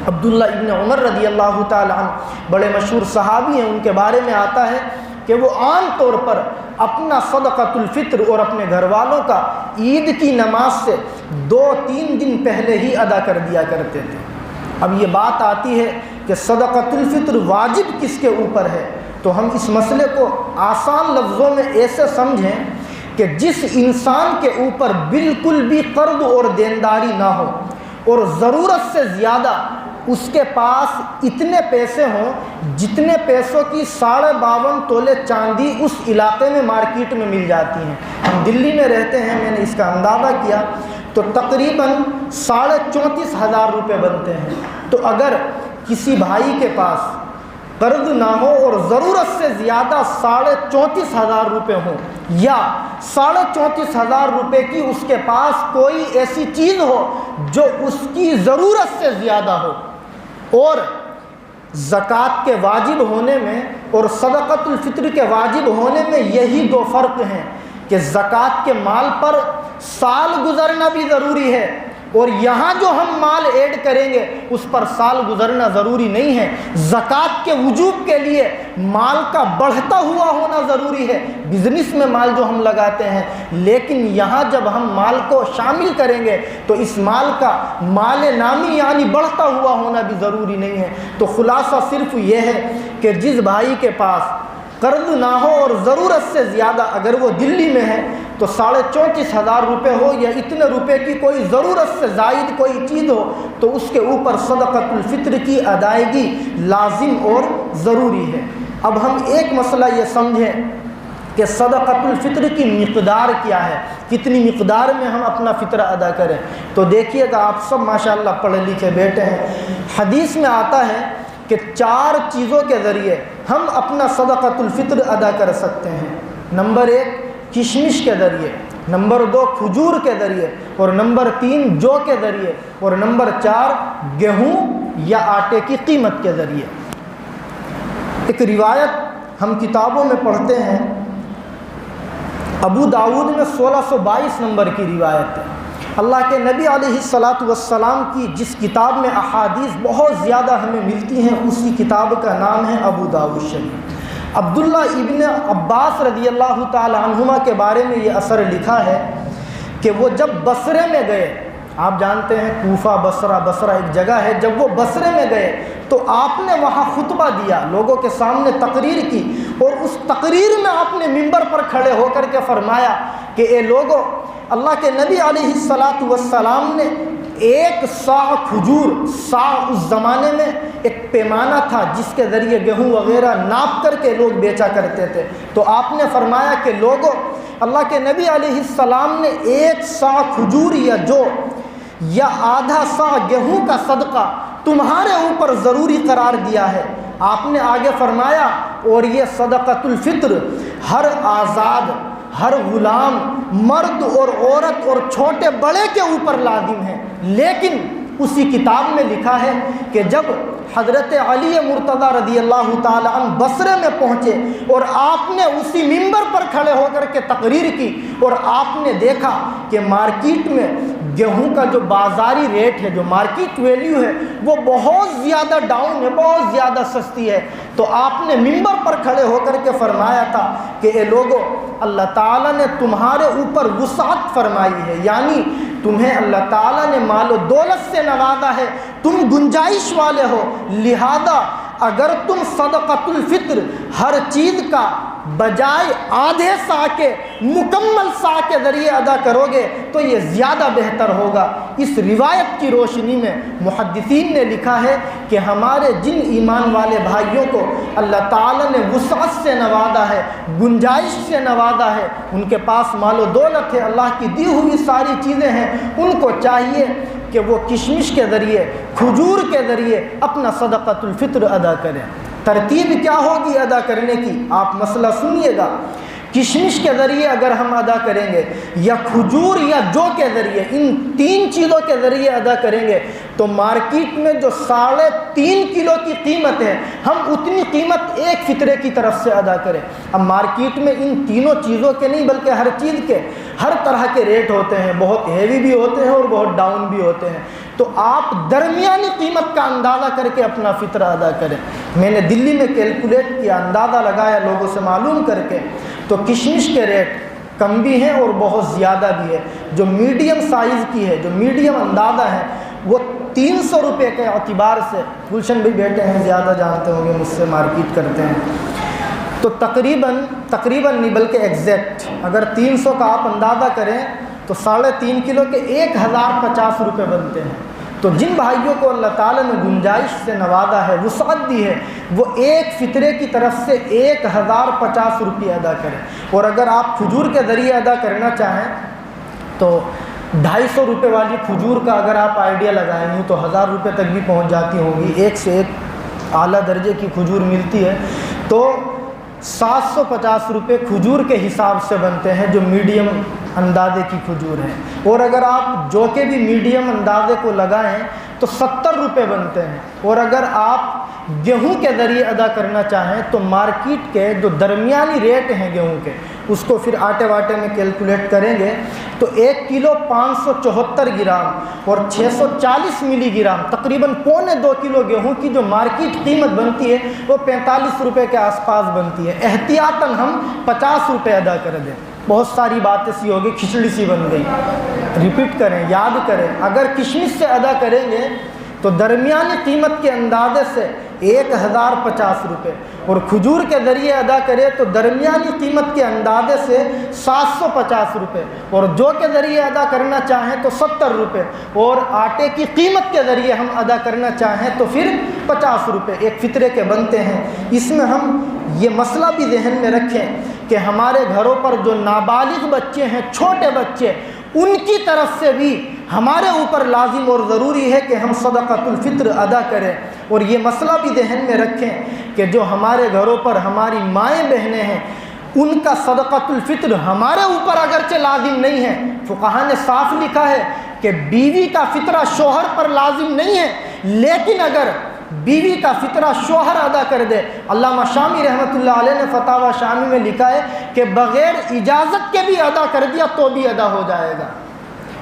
عبداللہ ابن عمر رضی اللہ تعالی عنہ بڑے مشہور صحابی ہیں، ان کے بارے میں آتا ہے کہ وہ عام طور پر اپنا صدقۃ الفطر اور اپنے گھر والوں کا عید کی نماز سے 2-3 دن پہلے ہی ادا کر دیا کرتے تھے۔ اب یہ بات آتی ہے کہ صدقۃ الفطر واجب کس کے اوپر ہے، تو ہم اس مسئلے کو آسان لفظوں میں ایسے سمجھیں کہ جس انسان کے اوپر بالکل بھی قرض اور دینداری نہ ہو اور ضرورت سے زیادہ اس کے پاس اتنے پیسے ہوں جتنے پیسوں کی 52.5 تولے چاندی اس علاقے میں مارکیٹ میں مل جاتی ہیں۔ ہم دلی میں رہتے ہیں، میں نے اس کا اندازہ کیا تو تقریباً 34,500 روپے بنتے ہیں۔ تو اگر کسی بھائی کے پاس قرض نہ ہو اور ضرورت سے زیادہ 34,500 روپے ہوں، یا 34,500 روپے کی اس کے پاس کوئی ایسی چیز ہو جو اس کی ضرورت سے زیادہ ہو، اور زکوٰۃ کے واجب ہونے میں اور صدقۃ الفطر کے واجب ہونے میں یہی 2 فرق ہیں کہ زکوٰۃ کے مال پر سال گزرنا بھی ضروری ہے، اور یہاں جو ہم مال ایڈ کریں گے اس پر سال گزرنا ضروری نہیں ہے۔ زکوٰۃ کے وجوب کے لیے مال کا بڑھتا ہوا ہونا ضروری ہے، بزنس میں مال جو ہم لگاتے ہیں، لیکن یہاں جب ہم مال کو شامل کریں گے تو اس مال کا مال نامی یعنی بڑھتا ہوا ہونا بھی ضروری نہیں ہے۔ تو خلاصہ صرف یہ ہے کہ جس بھائی کے پاس قرض نہ ہو اور ضرورت سے زیادہ، اگر وہ دلی میں ہے تو 34,500 روپے ہو یا اتنے روپے کی کوئی ضرورت سے زائد کوئی چیز ہو تو اس کے اوپر صدقۃ الفطر کی ادائیگی لازم اور ضروری ہے۔ اب ہم ایک مسئلہ یہ سمجھیں کہ صدقۃ الفطر کی مقدار کیا ہے، کتنی مقدار میں ہم اپنا فطرہ ادا کریں۔ تو دیکھیے گا آپ سب ماشاءاللہ پڑھے لکھے بیٹے ہیں، حدیث میں آتا ہے کہ 4 چیزوں کے ذریعے ہم اپنا صدقۃ الفطر ادا کر سکتے ہیں۔ نمبر 1 کشمش کے ذریعے، نمبر 2 کھجور کے ذریعے، اور نمبر 3 جو کے ذریعے، اور نمبر 4 گیہوں یا آٹے کی قیمت کے ذریعے۔ ایک روایت ہم کتابوں میں پڑھتے ہیں، ابو داود میں 1622 نمبر کی روایت ہے، اللہ کے نبی علیہ الصلاۃ والسلام کی جس کتاب میں احادیث بہت زیادہ ہمیں ملتی ہیں اسی کتاب کا نام ہے ابو داود شریف۔ عبداللہ ابن عباس رضی اللہ تعالی عنہما کے بارے میں یہ اثر لکھا ہے کہ وہ جب بصرے میں گئے، آپ جانتے ہیں کوفہ بصرہ ایک جگہ ہے، جب وہ بصرے میں گئے تو آپ نے وہاں خطبہ دیا، لوگوں کے سامنے تقریر کی، اور اس تقریر میں آپ نے منبر پر کھڑے ہو کر کے فرمایا کہ اے لوگو، اللہ کے نبی علیہ الصلاۃ والسلام نے ایک صاع کھجور، صاع اس زمانے میں ایک پیمانہ تھا جس کے ذریعے گیہوں وغیرہ ناپ کر کے لوگ بیچا کرتے تھے، تو آپ نے فرمایا کہ لوگو، اللہ کے نبی علیہ السلام نے ایک صاع کھجور یا آدھا صاع گیہوں کا صدقہ تمہارے اوپر ضروری قرار دیا ہے۔ آپ نے آگے فرمایا اور یہ صدقۃ الفطر ہر آزاد، ہر غلام، مرد اور عورت اور چھوٹے بڑے کے اوپر لازم ہے، لیکن اسی کتاب میں لکھا ہے کہ جب حضرت علی مرتضیٰ رضی اللہ تعالی عنہ بصرے میں پہنچے اور آپ نے اسی منبر پر کھڑے ہو کر کے تقریر کی اور آپ نے دیکھا کہ مارکیٹ میں گیہوں کا جو بازاری ریٹ ہے، جو مارکیٹ ویلیو ہے، وہ بہت زیادہ ڈاؤن ہے، بہت زیادہ سستی ہے، تو آپ نے منبر پر کھڑے ہو کر کے فرمایا تھا کہ اے لوگو، اللہ تعالیٰ نے تمہارے اوپر وسعت فرمائی ہے، یعنی تمہیں اللہ تعالیٰ نے مال و دولت سے نوازا ہے، تم گنجائش والے ہو، لہذا اگر تم صدقۃ الفطر ہر چیز کا بجائے آدھے سا کے مکمل سا کے ذریعے ادا کرو گے تو یہ زیادہ بہتر ہوگا۔ اس روایت کی روشنی میں محدثین نے لکھا ہے کہ ہمارے جن ایمان والے بھائیوں کو اللہ تعالیٰ نے وسعت سے نوازا ہے، گنجائش سے نوازا ہے، ان کے پاس مال و دولت ہے، اللہ کی دی ہوئی ساری چیزیں ہیں، ان کو چاہیے کہ وہ کشمش کے ذریعے، کھجور کے ذریعے اپنا صدقۃ الفطر ادا کریں۔ ترتیب کیا ہوگی ادا کرنے کی؟ آپ مسئلہ سنیے گا۔ کشمش کے ذریعے اگر ہم ادا کریں گے یا کھجور یا جو کے ذریعے، ان تین چیزوں کے ذریعے ادا کریں گے تو مارکیٹ میں جو 3.5 کلو کی قیمت ہے، ہم اتنی قیمت ایک فطرے کی طرف سے ادا کریں۔ اب مارکیٹ میں ان تینوں چیزوں کے نہیں بلکہ ہر چیز کے ہر طرح کے ریٹ ہوتے ہیں، بہت ہیوی بھی ہوتے ہیں اور بہت ڈاؤن بھی ہوتے ہیں، تو آپ درمیانی قیمت کا اندازہ کر کے اپنا فطرہ ادا کریں۔ میں نے دلی میں کیلکولیٹ کیا، اندازہ لگایا لوگوں سے معلوم کر کے، تو کشمش کے ریٹ کم بھی ہیں اور بہت زیادہ بھی ہے۔ جو میڈیم سائز کی ہے، جو میڈیم اندازہ ہے، وہ 300 روپے کے اعتبار سے، گلشن بھی بیٹھے ہیں، زیادہ جانتے ہوں گے، مجھ سے مارکیٹ کرتے ہیں، تو تقریباً نہیں بلکہ ایگزیکٹ اگر 300 کا آپ اندازہ کریں تو 3.5 کلو کے 1050 روپے بنتے ہیں۔ تو جن بھائیوں کو اللہ تعالیٰ نے گنجائش سے نوازا ہے، وسعت دی ہے، وہ ایک فطرے کی طرف سے 1050 روپے ادا کریں، اور اگر آپ کھجور کے ذریعے ادا کرنا چاہیں تو 250 روپے والی کھجور کا اگر آپ آئیڈیا لگائیں گے تو 1000 روپے تک بھی پہنچ جاتی ہوں گی، ایک سے ایک اعلیٰ درجے کی کھجور ملتی ہے، تو 750 روپے کھجور کے حساب سے بنتے ہیں جو میڈیم اندازے کی کھجور ہے، اور اگر آپ جو کے بھی میڈیم اندازے کو لگائیں تو 70 روپے بنتے ہیں، اور اگر آپ گیہوں کے ذریعے ادا کرنا چاہیں تو مارکیٹ کے جو درمیانی ریٹ ہیں گیہوں کے، اس کو پھر آٹے واٹے میں کیلکولیٹ کریں گے تو 1 کلو 574 گرام اور 640 ملی گرام، تقریباً 1.25 کلو گیہوں کی جو مارکیٹ قیمت بنتی ہے وہ 45 روپے کے آس پاس بنتی ہے۔ احتیاطاً ہم 50 روپے ادا کر دیں۔ بہت ساری باتیں سی ہوگی، کھچڑی سی بن گئی، ریپیٹ کریں، یاد کریں۔ اگر کشمش سے ادا کریں گے تو درمیانی قیمت کے اندازے سے 1050 روپے، اور کھجور کے ذریعے ادا کرے تو درمیانی قیمت کے اندازے سے 750 روپے، اور جو کے ذریعے ادا کرنا چاہیں تو 70 روپے، اور آٹے کی قیمت کے ذریعے ہم ادا کرنا چاہیں تو پھر 50 روپے ایک فطرے کے بنتے ہیں۔ اس میں ہم یہ مسئلہ بھی ذہن میں رکھیں کہ ہمارے گھروں پر جو نابالغ بچے ہیں، چھوٹے بچے، ان کی طرف سے بھی ہمارے اوپر لازم اور ضروری ہے کہ ہم صدقۃ الفطر ادا کریں، اور یہ مسئلہ بھی ذہن میں رکھیں کہ جو ہمارے گھروں پر ہماری مائیں بہنیں ہیں، ان کا صدقۃ الفطر ہمارے اوپر اگرچہ لازم نہیں ہے، فقہا نے صاف لکھا ہے کہ بیوی کا فطرہ شوہر پر لازم نہیں ہے، لیکن اگر بیوی کا فطرہ شوہر ادا کر دے، علامہ شامی رحمۃ اللہ علیہ نے فتاوی شامی میں لکھا ہے کہ بغیر اجازت کے بھی ادا کر دیا تو بھی ادا ہو جائے گا۔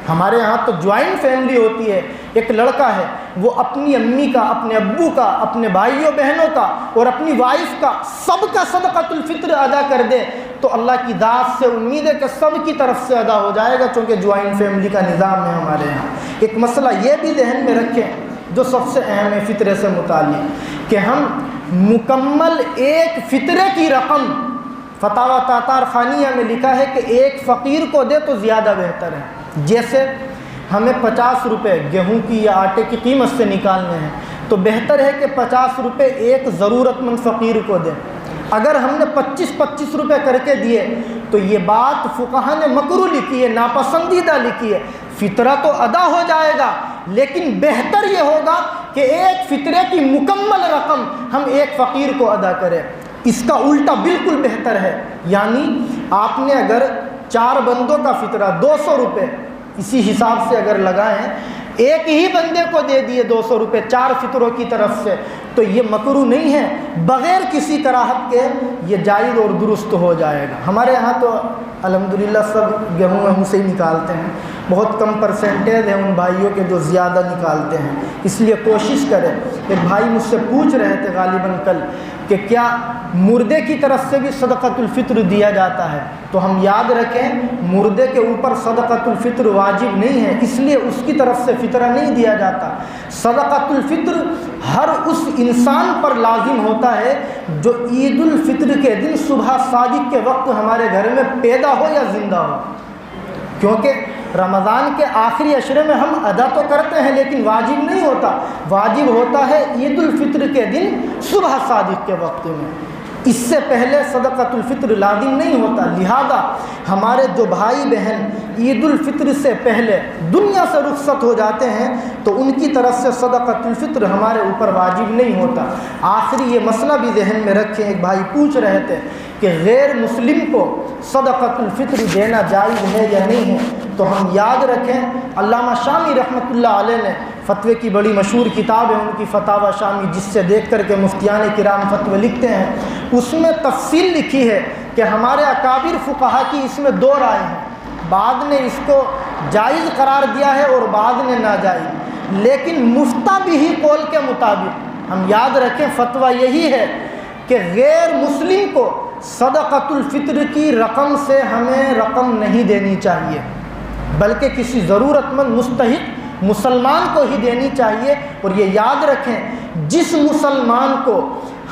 ہمارے ہاں تو جوائنٹ فیملی ہوتی ہے، ایک لڑکا ہے وہ اپنی امی کا، اپنے ابو کا، اپنے بھائیوں بہنوں کا اور اپنی وائف کا سب کا صدقۃ الفطر ادا کر دے تو اللہ کی ذات سے امید ہے کہ سب کی طرف سے ادا ہو جائے گا، چونکہ جوائنٹ فیملی کا نظام ہے ہمارے یہاں۔ ایک مسئلہ یہ بھی ذہن میں رکھیں جو سب سے اہم ہے فطرے سے متعلق، کہ ہم مکمل ایک فطرے کی رقم، فتاوی تاتار خانیہ میں لکھا ہے کہ ایک فقیر کو دے تو زیادہ بہتر ہے۔ جیسے ہمیں 50 روپے گیہوں کی یا آٹے کی قیمت سے نکالنے ہیں تو بہتر ہے کہ 50 روپے ایک ضرورت مند فقیر کو دیں۔ اگر ہم نے 25 روپے کر کے دیے تو یہ بات فقہا نے مکروہ لکھی ہے، ناپسندیدہ لکھی ہے۔ فطرہ تو ادا ہو جائے گا لیکن بہتر یہ ہوگا کہ ایک فطرے کی مکمل رقم ہم ایک فقیر کو ادا کریں۔ اس کا الٹا بالکل بہتر ہے، یعنی آپ نے اگر 4 بندوں کا فطرہ 200 روپے اسی حساب سے اگر لگائیں، ایک ہی بندے کو دے دیے 200 روپے 4 فطروں کی طرف سے، تو یہ مکروہ نہیں ہے، بغیر کسی کراہت کے یہ جائز اور درست ہو جائے گا۔ ہمارے یہاں تو الحمدللہ سب گیہوں سے ہی نکالتے ہیں، بہت کم پرسنٹیج ہے ان بھائیوں کے جو زیادہ نکالتے ہیں، اس لیے کوشش کریں۔ ایک بھائی مجھ سے پوچھ رہے تھے غالباً کل کہ کیا مردے کی طرف سے بھی صدقۃ الفطر دیا جاتا ہے، تو ہم یاد رکھیں مردے کے اوپر صدقۃ الفطر واجب نہیں ہے، اس لیے اس کی طرف سے فطرہ نہیں دیا جاتا۔ صدقۃ الفطر ہر اس انسان پر لازم ہوتا ہے جو عید الفطر کے دن صبح صادق کے وقت ہمارے گھر میں پیدا ہو یا زندہ ہو، کیونکہ رمضان کے آخری عشرے میں ہم ادا تو کرتے ہیں لیکن واجب نہیں ہوتا، واجب ہوتا ہے عید الفطر کے دن صبح صادق کے وقت میں، اس سے پہلے صدقۃ الفطر لازم نہیں ہوتا۔ لہذا ہمارے جو بھائی بہن عید الفطر سے پہلے دنیا سے رخصت ہو جاتے ہیں تو ان کی طرف سے صدقۃ الفطر ہمارے اوپر واجب نہیں ہوتا۔ آخری یہ مسئلہ بھی ذہن میں رکھیں، ایک بھائی پوچھ رہے تھے کہ غیر مسلم کو صدقۃ الفطر دینا جائز ہے یا نہیں ہے، تو ہم یاد رکھیں علامہ شامی رحمۃ اللہ علیہ نے فتوے کی بڑی مشہور کتاب ہے ان کی فتاوی شامی، جس سے دیکھ کر کے مفتیان کرام فتوے لکھتے ہیں، اس میں تفصیل لکھی ہے کہ ہمارے اکابر فقہا کی اس میں 2 رائے ہیں، بعض نے اس کو جائز قرار دیا ہے اور بعض نے ناجائز، لیکن مفتہ بھی قول کے مطابق ہم یاد رکھیں فتویٰ یہی ہے کہ غیر مسلم کو صدقۃ الفطر کی رقم سے ہمیں رقم نہیں دینی چاہیے، بلکہ کسی ضرورت مند مستحق مسلمان کو ہی دینی چاہیے۔ اور یہ یاد رکھیں جس مسلمان کو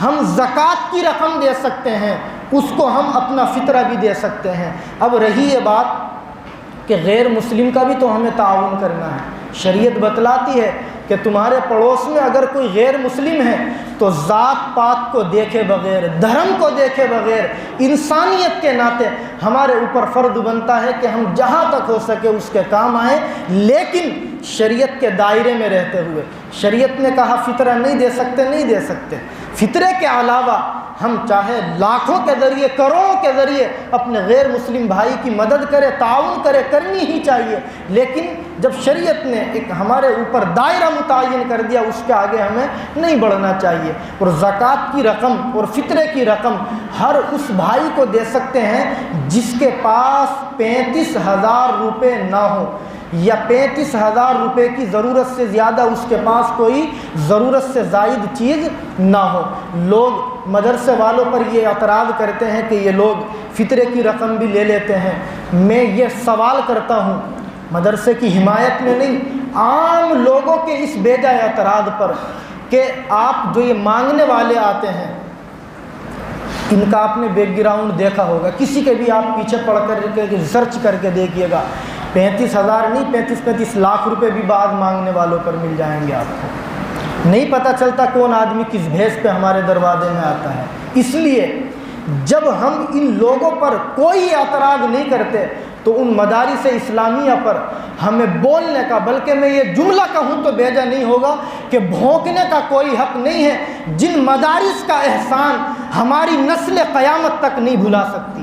ہم زکوٰۃ کی رقم دے سکتے ہیں اس کو ہم اپنا فطرہ بھی دے سکتے ہیں۔ اب رہی یہ بات کہ غیر مسلم کا بھی تو ہمیں تعاون کرنا ہے، شریعت بتلاتی ہے کہ تمہارے پڑوس میں اگر کوئی غیر مسلم ہے تو ذات پات کو دیکھے بغیر، دھرم کو دیکھے بغیر، انسانیت کے ناطے ہمارے اوپر فرض بنتا ہے کہ ہم جہاں تک ہو سکے اس کے کام آئیں، لیکن شریعت کے دائرے میں رہتے ہوئے۔ شریعت نے کہا فطرہ نہیں دے سکتے، نہیں دے سکتے، فطرے کے علاوہ ہم چاہے لاکھوں کے ذریعے، کروڑوں کے ذریعے اپنے غیر مسلم بھائی کی مدد کرے، تعاون کرے، کرنی ہی چاہیے، لیکن جب شریعت نے ایک ہمارے اوپر دائرہ متعین کر دیا اس کے آگے ہمیں نہیں بڑھنا چاہیے۔ اور زکوٰۃ کی رقم اور فطرے کی رقم ہر اس بھائی کو دے سکتے ہیں جس کے پاس 35,000 روپے نہ ہو یا 35,000 روپے کی ضرورت سے زیادہ اس کے پاس کوئی ضرورت سے زائد چیز نہ ہو۔ لوگ مدرسے والوں پر یہ اعتراض کرتے ہیں کہ یہ لوگ فطرے کی رقم بھی لے لیتے ہیں۔ میں یہ سوال کرتا ہوں مدرسے کی حمایت میں نہیں، عام لوگوں کے اس بے جا اعتراض پر کہ آپ جو یہ مانگنے والے آتے ہیں ان کا آپ نے بیک گراؤنڈ دیکھا ہوگا، کسی کے بھی آپ پیچھے پڑھ کر کے ریسرچ کر کے دیکھیے گا، 35,000 نہیں 35 لاکھ روپے بھی بعض مانگنے والوں پر مل جائیں گے آپ کو۔ نہیں پتہ چلتا کون آدمی کس بھیس پہ ہمارے دروازے میں آتا ہے۔ اس لیے جب ہم ان لوگوں پر کوئی اعتراض نہیں کرتے تو ان مدارس اسلامیہ پر ہمیں بولنے کا، بلکہ میں یہ جملہ کہوں تو بیجا نہیں ہوگا کہ بھونکنے کا کوئی حق نہیں ہے، جن مدارس کا احسان ہماری نسل قیامت تک نہیں بھلا سکتی۔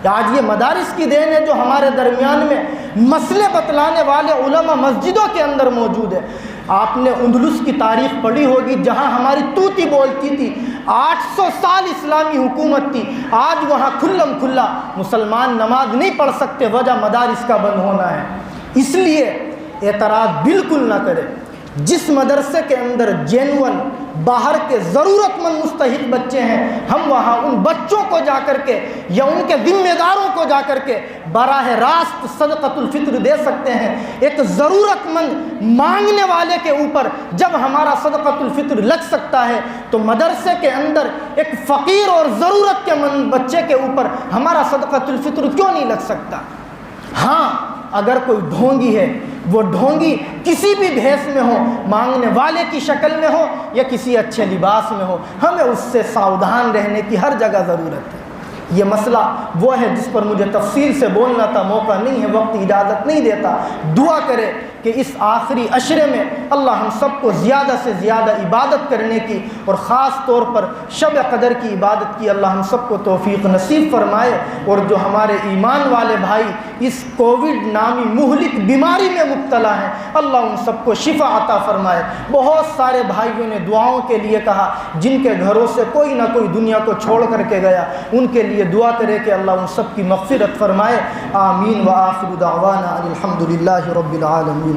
آج یہ مدارس کی دین ہے جو ہمارے درمیان میں مسئلے بتلانے والے علماء مسجدوں کے اندر موجود ہے۔ آپ نے اندلس کی تاریخ پڑھی ہوگی، جہاں ہماری توتی بولتی تھی، 800 سال اسلامی حکومت تھی، آج وہاں کھلم کھلا مسلمان نماز نہیں پڑھ سکتے، وجہ مدارس کا بند ہونا ہے۔ اس لیے اعتراض بالکل نہ کرے۔ جس مدرسے کے اندر جینون باہر کے ضرورت مند مستحق بچے ہیں، ہم وہاں ان بچوں کو جا کر کے یا ان کے ذمہ داروں کو جا کر کے براہ راست صدقۃ الفطر دے سکتے ہیں۔ ایک ضرورت مند مانگنے والے کے اوپر جب ہمارا صدقۃ الفطر لگ سکتا ہے تو مدرسے کے اندر ایک فقیر اور ضرورت کے مند بچے کے اوپر ہمارا صدقۃ الفطر کیوں نہیں لگ سکتا؟ ہاں، اگر کوئی ڈھونگی ہے، وہ ڈھونگی کسی بھی بھیس میں ہو، مانگنے والے کی شکل میں ہو یا کسی اچھے لباس میں ہو، ہمیں اس سے ساودھان رہنے کی ہر جگہ ضرورت ہے۔ یہ مسئلہ وہ ہے جس پر مجھے تفصیل سے بولنا تھا، موقع نہیں ہے، وقت اجازت نہیں دیتا۔ دعا کرے کہ اس آخری عشرے میں اللہ ہم سب کو زیادہ سے زیادہ عبادت کرنے کی اور خاص طور پر شب قدر کی عبادت کی اللہ ہم سب کو توفیق نصیب فرمائے، اور جو ہمارے ایمان والے بھائی اس کووڈ نامی مہلک بیماری میں مبتلا ہیں اللہ ان سب کو شفا عطا فرمائے۔ بہت سارے بھائیوں نے دعاؤں کے لیے کہا، جن کے گھروں سے کوئی نہ کوئی دنیا کو چھوڑ کر کے گیا، ان کے لیے دعا کرے کہ اللہ ان سب کی مغفرت فرمائے۔ آمین۔ وآخر دعوانا الحمد للہ رب العالمین۔